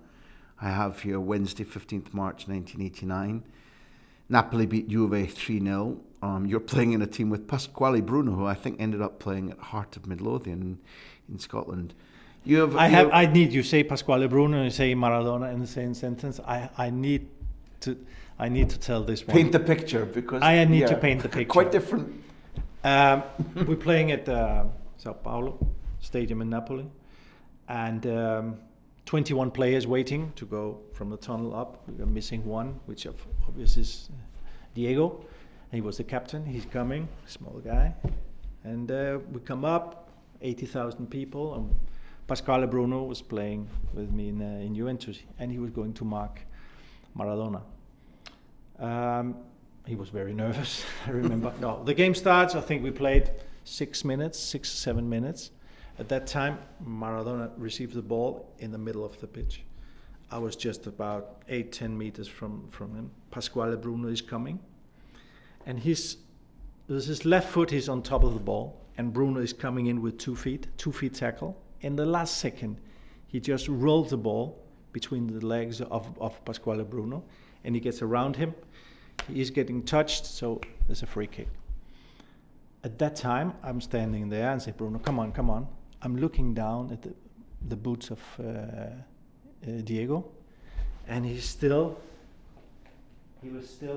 I have here Wednesday, 15th March 1989. Napoli beat Juve 3-0. You're playing in a team with Pasquale Bruno, who I think ended up playing at Heart of Midlothian in Scotland. I need you say Pasquale Bruno and say Maradona in the same sentence. I need to tell this one. Paint the picture, because I need to paint the picture. Quite different. We're playing at Sao Paulo Stadium in Napoli, and 21 players waiting to go from the tunnel up. We are missing one, which obviously is Diego. He was the captain. He's coming, small guy, and we come up, 80,000 people. And Pasquale Bruno was playing with me in Juventus, and he was going to mark Maradona. He was very nervous, I remember. No, the game starts, I think we played 6 or 7 minutes. At that time, Maradona received the ball in the middle of the pitch. I was just about 8-10 meters from him. Pasquale Bruno is coming, and his left foot is on top of the ball, and Bruno is coming in with 2 feet tackle. In the last second, he just rolled the ball between the legs of Pasquale Bruno, and he gets around him. He is getting touched, so there's a free kick. At that time, I'm standing there and say, Bruno, come on. I'm looking down at the boots of Diego, and he was still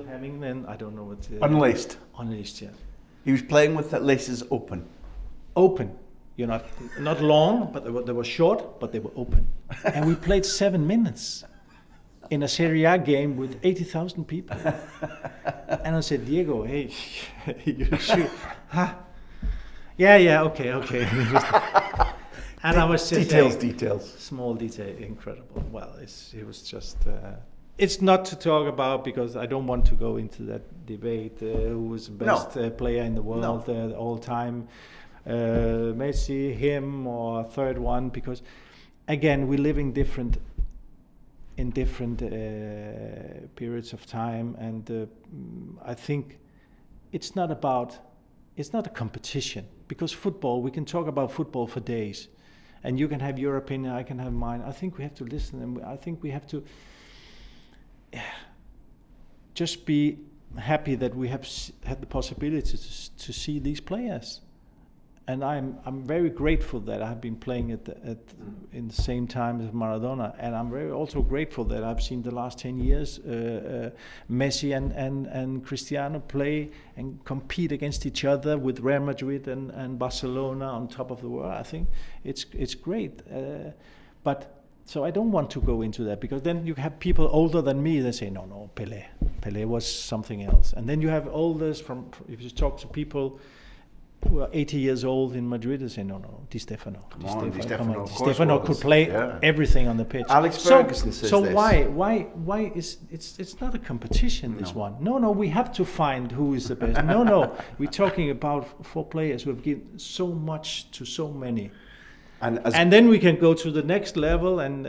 having them, I don't know what... Unlaced. Unlaced, yeah. He was playing with the laces open. Open. You're not long, but they were short, but they were open. And we played 7 minutes in a Serie A game with 80,000 people. And I said, Diego, hey, you should... Huh? Yeah, okay. And I was just details. Small detail, incredible. Well, it was just... it's not to talk about, because I don't want to go into that debate, who was the best player in the world all time. Messi, him, or third one, because again, we're living in different periods of time, and I think it's not a competition, because football, we can talk about football for days, and you can have your opinion, I can have mine. I think we have to listen, and I think we have to just be happy that we have had the possibility to see these players. And I'm very grateful that I've been playing in the same time as Maradona, and I'm very also grateful that I've seen the last 10 years Messi and Cristiano play and compete against each other with Real Madrid and Barcelona on top of the world. I think it's great, but so I don't want to go into that, because then you have people older than me that say no, Pelé was something else, and then you have olders if you talk to people who are 80 years old in Madrid, they say, no, Di Stefano. Di Stefano, Di Stefano could play everything on the pitch. Alex Ferguson says so this. why is it's not a competition, this one. No, we have to find who is the best. No, we're talking about 4 players who have given so much to so many. And then we can go to the next level, and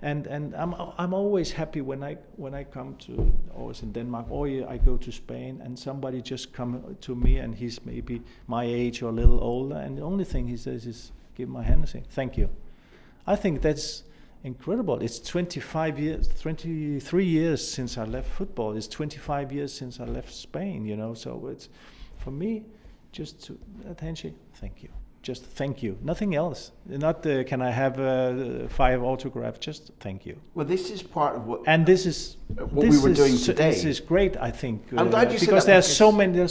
I'm always happy when I come to, always in Denmark, or I go to Spain, and somebody just come to me and he's maybe my age or a little older, and the only thing he says is give my hand and say thank you. I think that's incredible. It's 23 years since I left football. It's 25 years since I left Spain. So it's, for me, just to attention. Thank you. Just thank you, nothing else. Not can I have 5 autographs? Just thank you. Well, this is part of what. And this is what we were doing today. This is great, I think. I'm glad you said that, because there's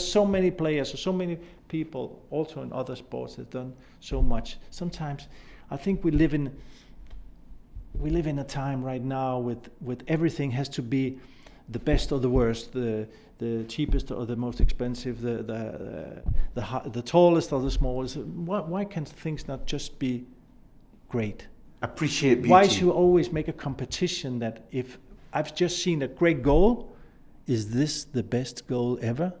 so many players, so many people, also in other sports, that have done so much. Sometimes, I think we live in a time right now with everything has to be the best or the worst, the cheapest or the most expensive, the tallest or the smallest. Why can things not just be great? Appreciate beauty. Why should you always make a competition that if I've just seen a great goal, is this the best goal ever?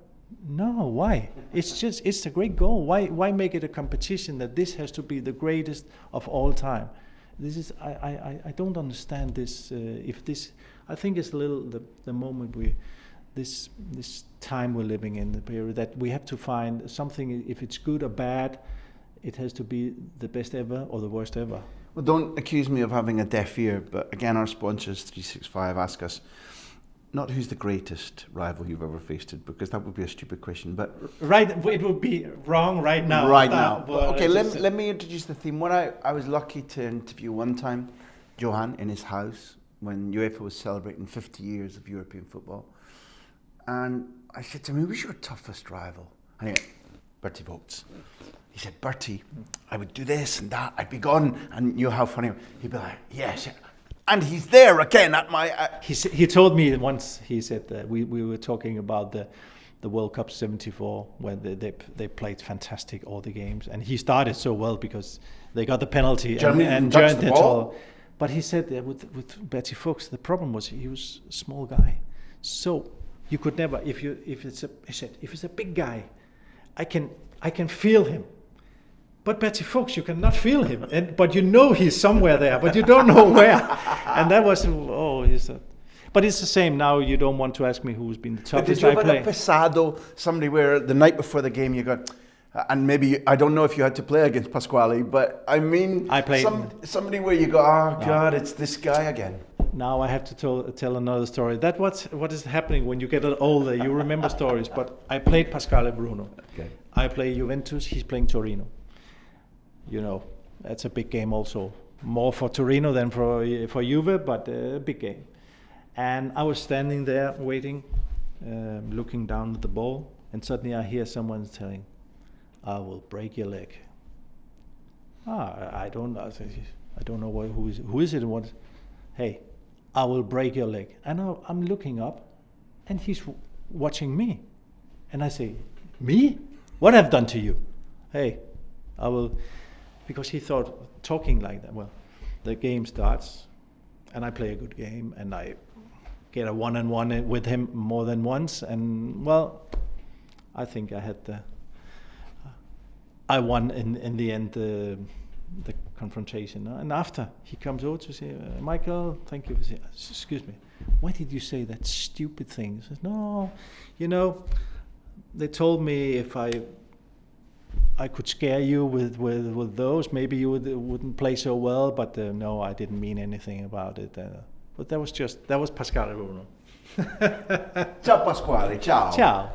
No, why? It's a great goal. Why make it a competition that this has to be the greatest of all time? This is I don't understand this. I think it's a little the moment this time we're living in, the period that we have to find something. If it's good or bad, it has to be the best ever or the worst ever. Well, don't accuse me of having a deaf ear, but again, our sponsors 365 ask us not who's the greatest rival you've ever faced, because that would be a stupid question. But right, it would be wrong right now. Right now. Okay, let me introduce the theme. When I was lucky to interview one time Johan in his house when UEFA was celebrating 50 years of European football. And I said to him, who's your toughest rival? And he went, Bertie Vogts. He said, Bertie, I would do this and that, I'd be gone. And you know how funny, he'd be like, yes. And he's there again at my... He told me once, he said that we were talking about the World Cup 74, when they played fantastic all the games. And he started so well because they got the penalty. Germany and touched the ball. But he said that with Bertie Vogts, the problem was he was a small guy. So you could never, if it's a big guy, I can feel him. But Bertie Vogts, you cannot feel him, but you know he's somewhere there, but you don't know where. And that was, but it's the same now. You don't want to ask me who's been the toughest I play. But did you have a pesado, somebody where the night before the game you got, and maybe, I don't know if you had to play against Pasquale, but I mean, I played somebody where you go, oh God, it's this guy again. Now I have to tell another story. That what is happening when you get older. You remember stories, but I played Pasquale Bruno. Okay. I play Juventus, he's playing Torino. You know, that's a big game also. More for Torino than for Juve, but a big game. And I was standing there waiting, looking down at the ball, and suddenly I hear someone saying, I will break your leg. I don't know who is it and what. Hey, I will break your leg. And I'm looking up, and he's watching me. And I say, me? What have I done to you? Hey, I will... Because he thought, talking like that, well, the game starts, and I play a good game, and I get a one-on-one with him more than once, and, well, I think I won in the end the confrontation. And after, he comes over to say, Michael, thank you for saying, excuse me, why did you say that stupid thing? He says, no, they told me if I could scare you with those, maybe you wouldn't play so well, but no, I didn't mean anything about it. But that was Pasquale Bruno. Ciao Pasquale, ciao. Ciao.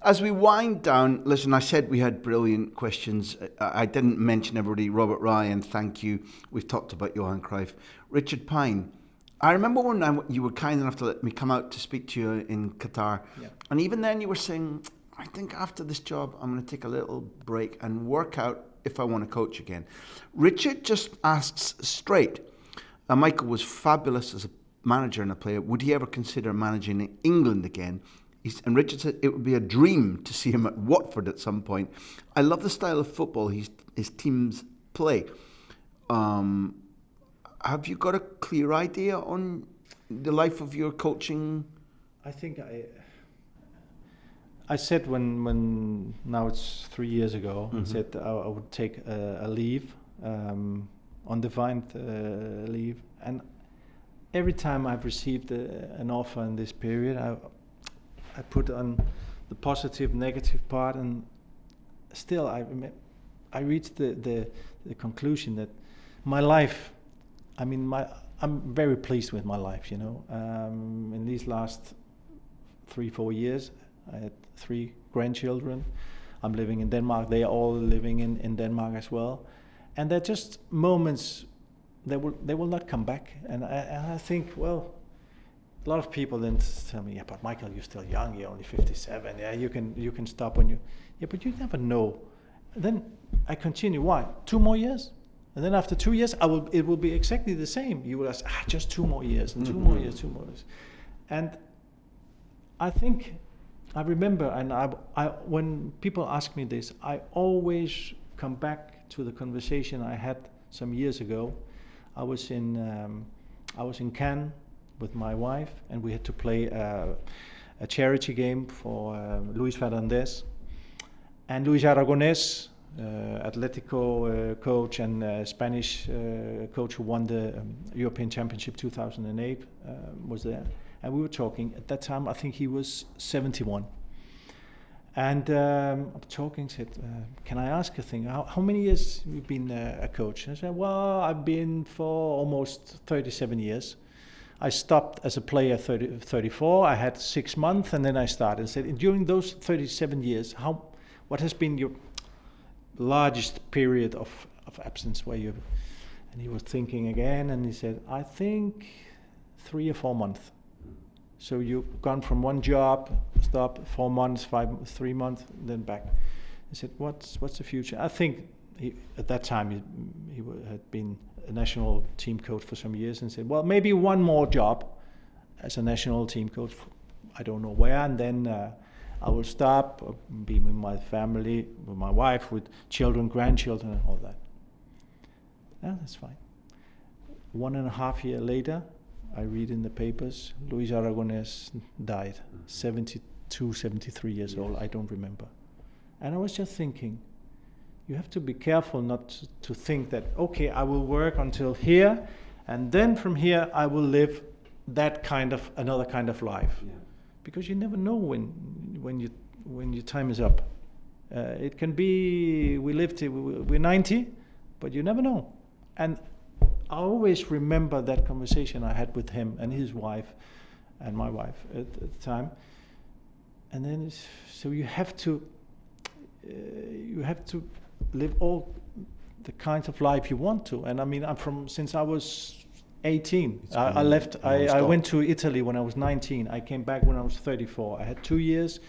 As we wind down, listen, I said we had brilliant questions. I didn't mention everybody. Robert Ryan, thank you. We've talked about Johan Cruyff. Richard Pine. I remember when you were kind enough to let me come out to speak to you in Qatar. Yeah. And even then you were saying, I think after this job, I'm going to take a little break and work out if I want to coach again. Richard just asks straight, Michael was fabulous as a manager and a player. Would he ever consider managing England again? And Richard said it would be a dream to see him at Watford at some point. I love the style of football his teams play. Have you got a clear idea on the life of your coaching? I think I said when now it's 3 years ago, I said I would take a leave, undefined leave, and every time I've received an offer in this period, I put on the positive, negative part, and still I reached the conclusion that my life, I'm very pleased with my life, in these last 3-4 years, I had 3 grandchildren. I'm living in Denmark. They are all living in Denmark as well. And they're just moments that will not come back. And I think, well, a lot of people then tell me, yeah, but Michael, you're still young. You're only 57. Yeah, you can stop when you. Yeah, but you never know. And then I continue. Why? 2 more years? And then after 2 years, it will be exactly the same. You will ask, just 2 more years, and 2 more years, 2 more years. And I think I remember, and I when people ask me this, I always come back to the conversation I had some years ago. I was in Cannes with my wife, and we had to play a charity game for Luis Fernandez and Luis Aragonés, Atletico coach and Spanish coach who won the European Championship 2008 was there. And we were talking, at that time I think he was 71. And I'm talking, said, can I ask a thing? How many years have you been a coach? And I said, well, I've been for almost 37 years. I stopped as a player 34, I had 6 months, and then I started. I said, during those 37 years, what has been your largest period of absence where you... And he was thinking again, and he said, I think 3 or 4 months. So you've gone from one job, stop 4 months, 3 months, then back. He said, what's the future? I think at that time he had been a national team coach for some years, and said, well, maybe one more job as a national team coach, I don't know where, and then I will stop, be with my family, with my wife, with children, grandchildren, and all that. Yeah, that's fine. 1.5 years later, I read in the papers, Luis Aragonés died, 72, 73 years old, I don't remember. And I was just thinking, you have to be careful not to think that, okay, I will work until here, and then from here I will live another kind of life. Yeah. Because you never know when your time is up. It can be, we're 90, but you never know. And I always remember that conversation I had with him and his wife and my wife at the time. And then, so you have to live all the kinds of life you want to. And since I was 18, I left, I went to Italy when I was 19. I came back when I was 34. I had 2 years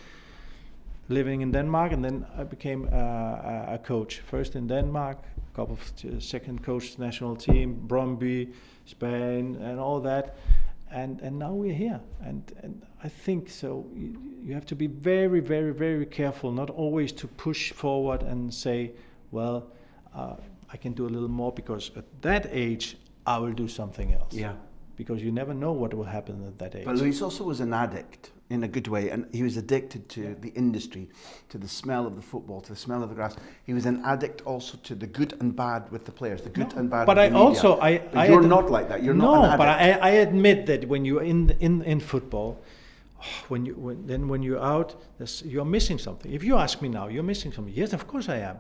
living in Denmark, and then I became a coach. First in Denmark, a couple of second coach national team, Brøndby, Spain, and all that. And now we're here. And I think so. You have to be very, very, very careful, not always to push forward and say, well, I can do a little more because at that age, I will do something else. Yeah. Because you never know what will happen at that age. But Luis also was an addict in a good way, and he was addicted to the industry, to the smell of the football, to the smell of the grass. He was an addict also to the good and bad with the players, the good and bad with the media. But you're not like that. You're not an addict. No, but I admit that when you're in football, when you're out, you're missing something. If you ask me now, you're missing something. Yes, of course I am.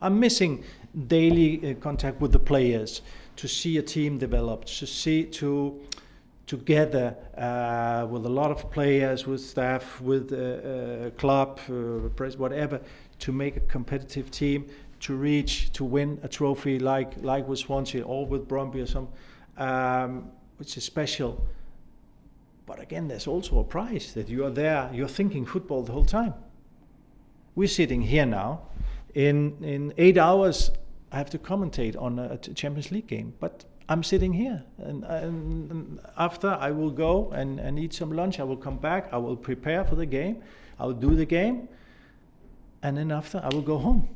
I'm missing daily contact with the players, to see a team develop, to together with a lot of players, with staff, with club, press, whatever, to make a competitive team, to win a trophy like with Swansea or with Brøndby or some, which is special. But again, there's also a prize that you are there, you're thinking football the whole time. We're sitting here now. In 8 hours, I have to commentate on a Champions League game, but I'm sitting here, and after I will go and eat some lunch. I will come back. I will prepare for the game. I will do the game, and then after I will go home.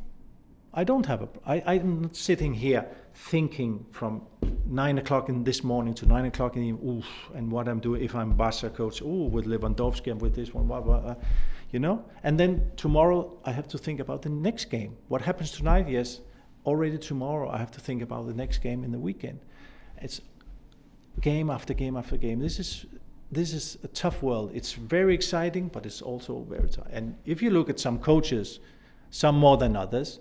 I'm not sitting here thinking from 9 o'clock in this morning to 9 o'clock in the evening, and what I'm doing if I'm Barca coach. With Lewandowski and with this one, you know. And then tomorrow I have to think about the next game. What happens tonight? Yes. Already tomorrow I have to think about the next game in the weekend. It's game after game after game. This is a tough world. It's very exciting, but it's also very tough. And if you look at some coaches, some more than others,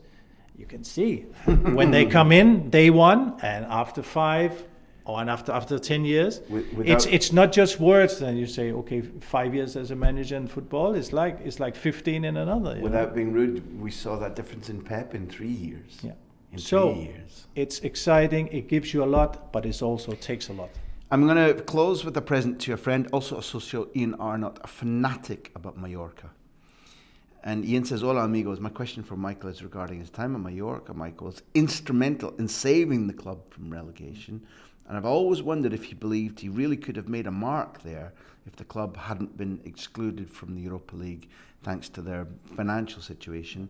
you can see when they come in day one, and after 5 or after 10 years, it's not just words. Then you say, okay, 5 years as a manager in football is like 15 in another. Without being rude, we saw that difference in Pep in 3 years. Yeah. In so 3 years. It's exciting. It gives you a lot, but it also takes a lot. I'm going to close with a present to your friend, also a socio, Ian Arnott, a fanatic about Mallorca. And Ian says, "Hola amigos, my question for Michael is regarding his time in Mallorca. Michael was instrumental in saving the club from relegation. And I've always wondered if he believed he really could have made a mark there if the club hadn't been excluded from the Europa League thanks to their financial situation.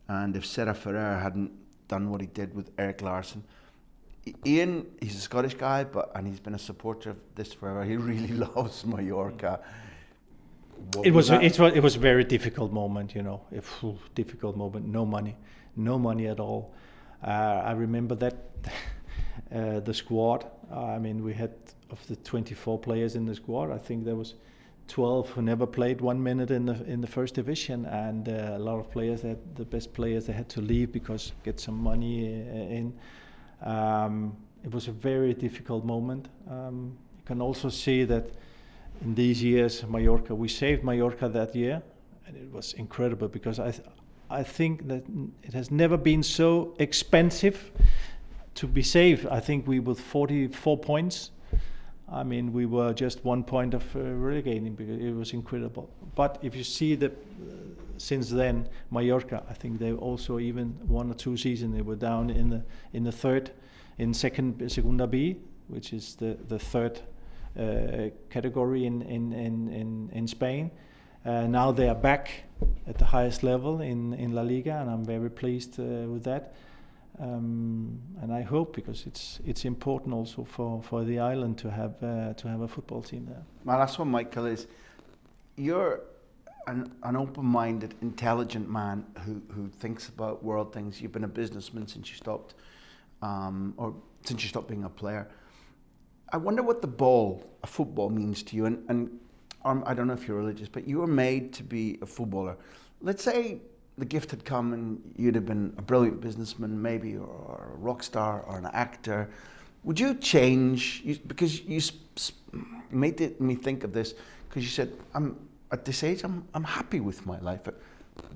And if Serra Ferrer hadn't done what he did with Erik Larsson." Ian, he's a Scottish guy, and he's been a supporter of this forever. He really loves Mallorca. It was a very difficult moment, you know. Difficult moment. No money at all. I remember that the squad. I mean, we had of the 24 players in the squad. I think there was 12 who never played 1 minute in the first division, and a lot of players, the best players, they had to leave because get some money in. It was a very difficult moment. You can also see that in these years, Mallorca, we saved Mallorca that year, and it was incredible because I think that it has never been so expensive to be saved. I think we were 44 points. I mean, we were just 1 point of relegating because it was incredible. But if you see since then, Mallorca, I think they also even 1 or 2 seasons they were down in the third, in Segunda B, which is the third category in Spain. Now they are back at the highest level in La Liga, and I'm very pleased with that. And I hope, because it's important also for the island to have a football team there. My last one, Michael, is you're an open-minded, intelligent man who thinks about world things. You've been a businessman since you stopped, since you stopped being a player. I wonder what the ball, a football, means to you. And I don't know if you're religious, but you were made to be a footballer. Let's say the gift had come and you'd have been a brilliant businessman, maybe, or a rock star, or an actor. Would you change? Because you made me think of this, because you said, at this age, I'm happy with my life.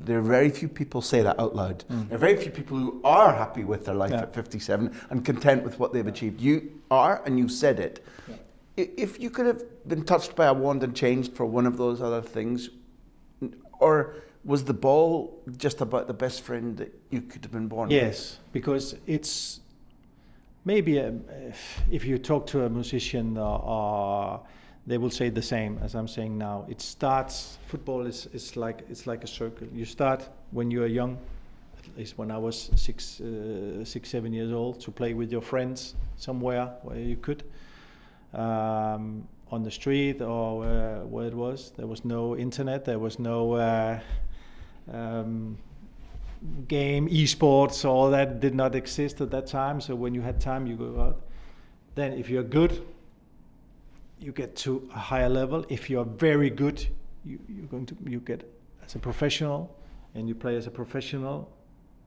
There are very few people say that out loud. There are very few people who are happy with their life at 57 and content with what they've achieved. You are, and you said it. Yeah. If you could have been touched by a wand and changed for one of those other things, or was the ball just about the best friend that you could have been born with? Yes, because it's maybe if you talk to a musician they will say the same as I'm saying now. It starts, football is like a circle. You start when you are young, at least when I was 7 years old, to play with your friends somewhere where you could, on the street or where it was. There was no internet, there was no game, esports, all that did not exist at that time. So when you had time, you go out. Then if you're good, you get to a higher level. If you are very good, you get as a professional, and you play as a professional.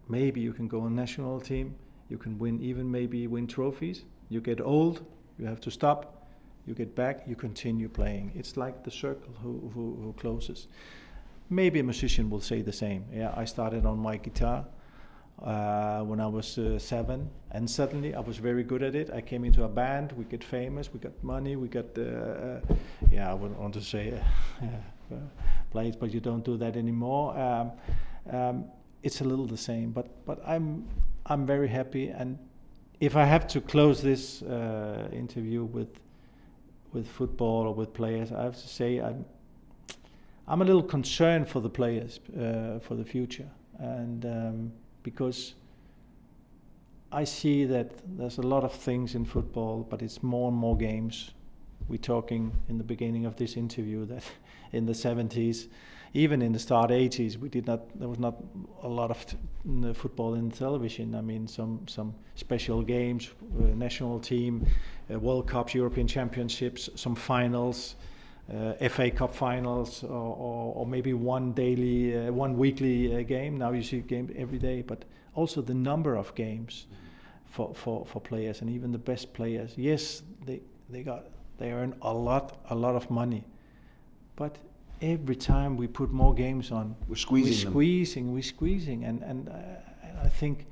Maybe you can go on national team. You can win trophies. You get old, you have to stop. You get back, you continue playing. It's like the circle who closes. Maybe a musician will say the same. Yeah, I started on my guitar when I was 7, and suddenly I was very good at it. I came into a band, we get famous, we got money, we got, I wouldn't want to say plays, but you don't do that anymore. It's a little the same, but I'm very happy. And if I have to close this interview with football or with players, I have to say I'm a little concerned for the players for the future, and because I see that there's a lot of things in football, but it's more and more games. We're talking in the beginning of this interview that in the 70s, even in the start 80s, there was not a lot of football in television. I mean, some special games, national team, World Cups, European Championships, some finals, FA Cup finals, or maybe one weekly game. Now you see game every day, but also the number of games for players, and even the best players. Yes, they earn a lot of money, but every time we put more games on, we're squeezing, and I think,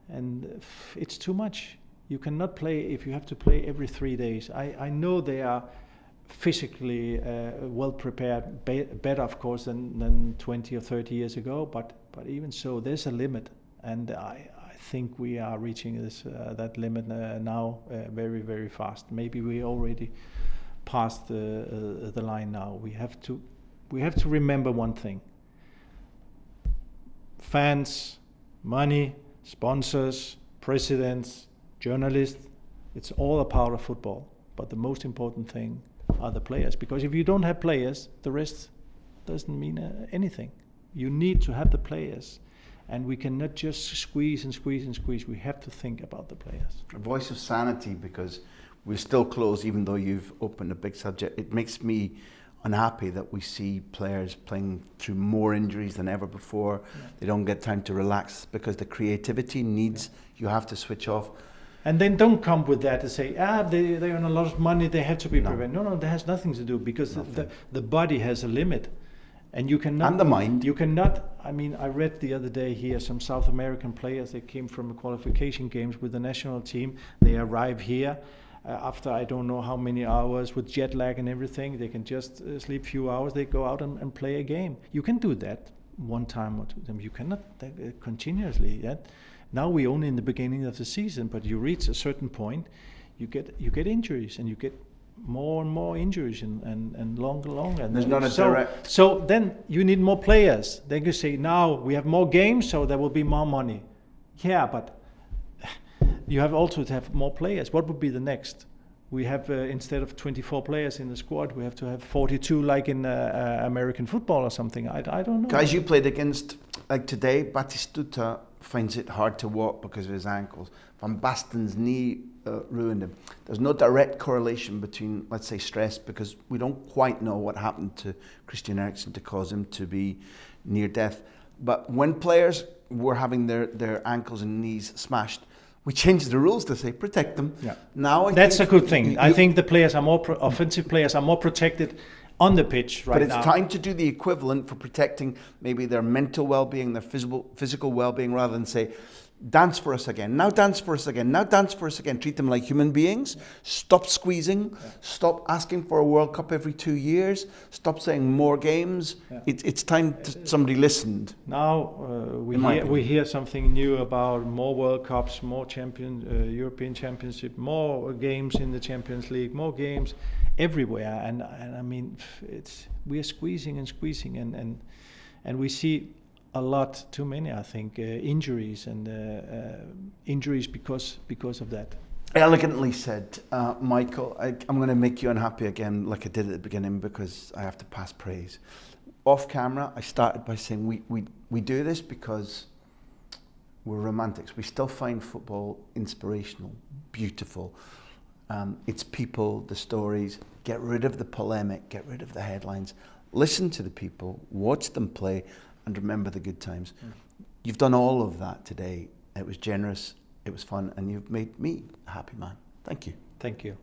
and it's too much. You cannot play if you have to play every 3 days. I know they are physically well prepared, better of course than 20 or 30 years ago, but even so, there's a limit, and I think we are reaching that limit now very, very fast. Maybe we already passed the line now. We have to remember one thing: fans, money, sponsors, presidents, journalists. It's all a part of football, but the most important thing are the players, because if you don't have players, the rest doesn't mean anything. You need to have the players, and we cannot just squeeze. We have to think about the players. A voice of sanity, because we're still close, even though you've opened a big subject. It makes me unhappy that we see players playing through more injuries than ever before. Yeah. They don't get time to relax because the creativity needs, you have to switch off. And then don't come with that and say, they earn a lot of money, they have to be prepared. No, that has nothing to do, because the body has a limit. And you cannot... And the mind. You cannot... I mean, I read the other day here some South American players, they came from qualification games with the national team. They arrive here after I don't know how many hours with jet lag and everything. They can just sleep a few hours, they go out and play a game. You can do that one time or two times. You cannot continuously. Now we're only in the beginning of the season, but you reach a certain point, you get injuries, and you get more and more injuries and longer. There's not a direct... So then you need more players. Then you say, now we have more games, so there will be more money. Yeah, but you have also to have more players. What would be the next? We have, instead of 24 players in the squad, we have to have 42 like in American football or something. I don't know. Guys you played against, like today, Batistuta finds it hard to walk because of his ankles. Van Basten's knee ruined him. There's no direct correlation between, let's say, stress, because we don't quite know what happened to Christian Eriksen to cause him to be near death. But when players were having their ankles and knees smashed, we changed the rules to say protect them. Yeah. Now that's a good thing. I think the players are more offensive players are more protected on the pitch right now. But it's time to do the equivalent for protecting maybe their mental well-being, their physical well-being, rather than say, dance for us again, now dance for us again, now dance for us again. Treat them like human beings. Stop squeezing. Stop asking for a World Cup every 2 years. Stop saying more games. It's time somebody listened. Now we hear something new about more World Cups, more European Championship, more games in the Champions League, more games everywhere. And I mean, we are squeezing and we see a lot too many, I think, injuries and injuries because of that. Elegantly said, Michael. I'm going to make you unhappy again, like I did at the beginning, because I have to pass praise. Off camera, I started by saying we do this because we're romantics. We still find football inspirational, beautiful. It's people, the stories. Get rid of the polemic, get rid of the headlines. Listen to the people, watch them play, and remember the good times. You've done all of that today. It was generous, it was fun, and you've made me a happy man. Thank you. Thank you.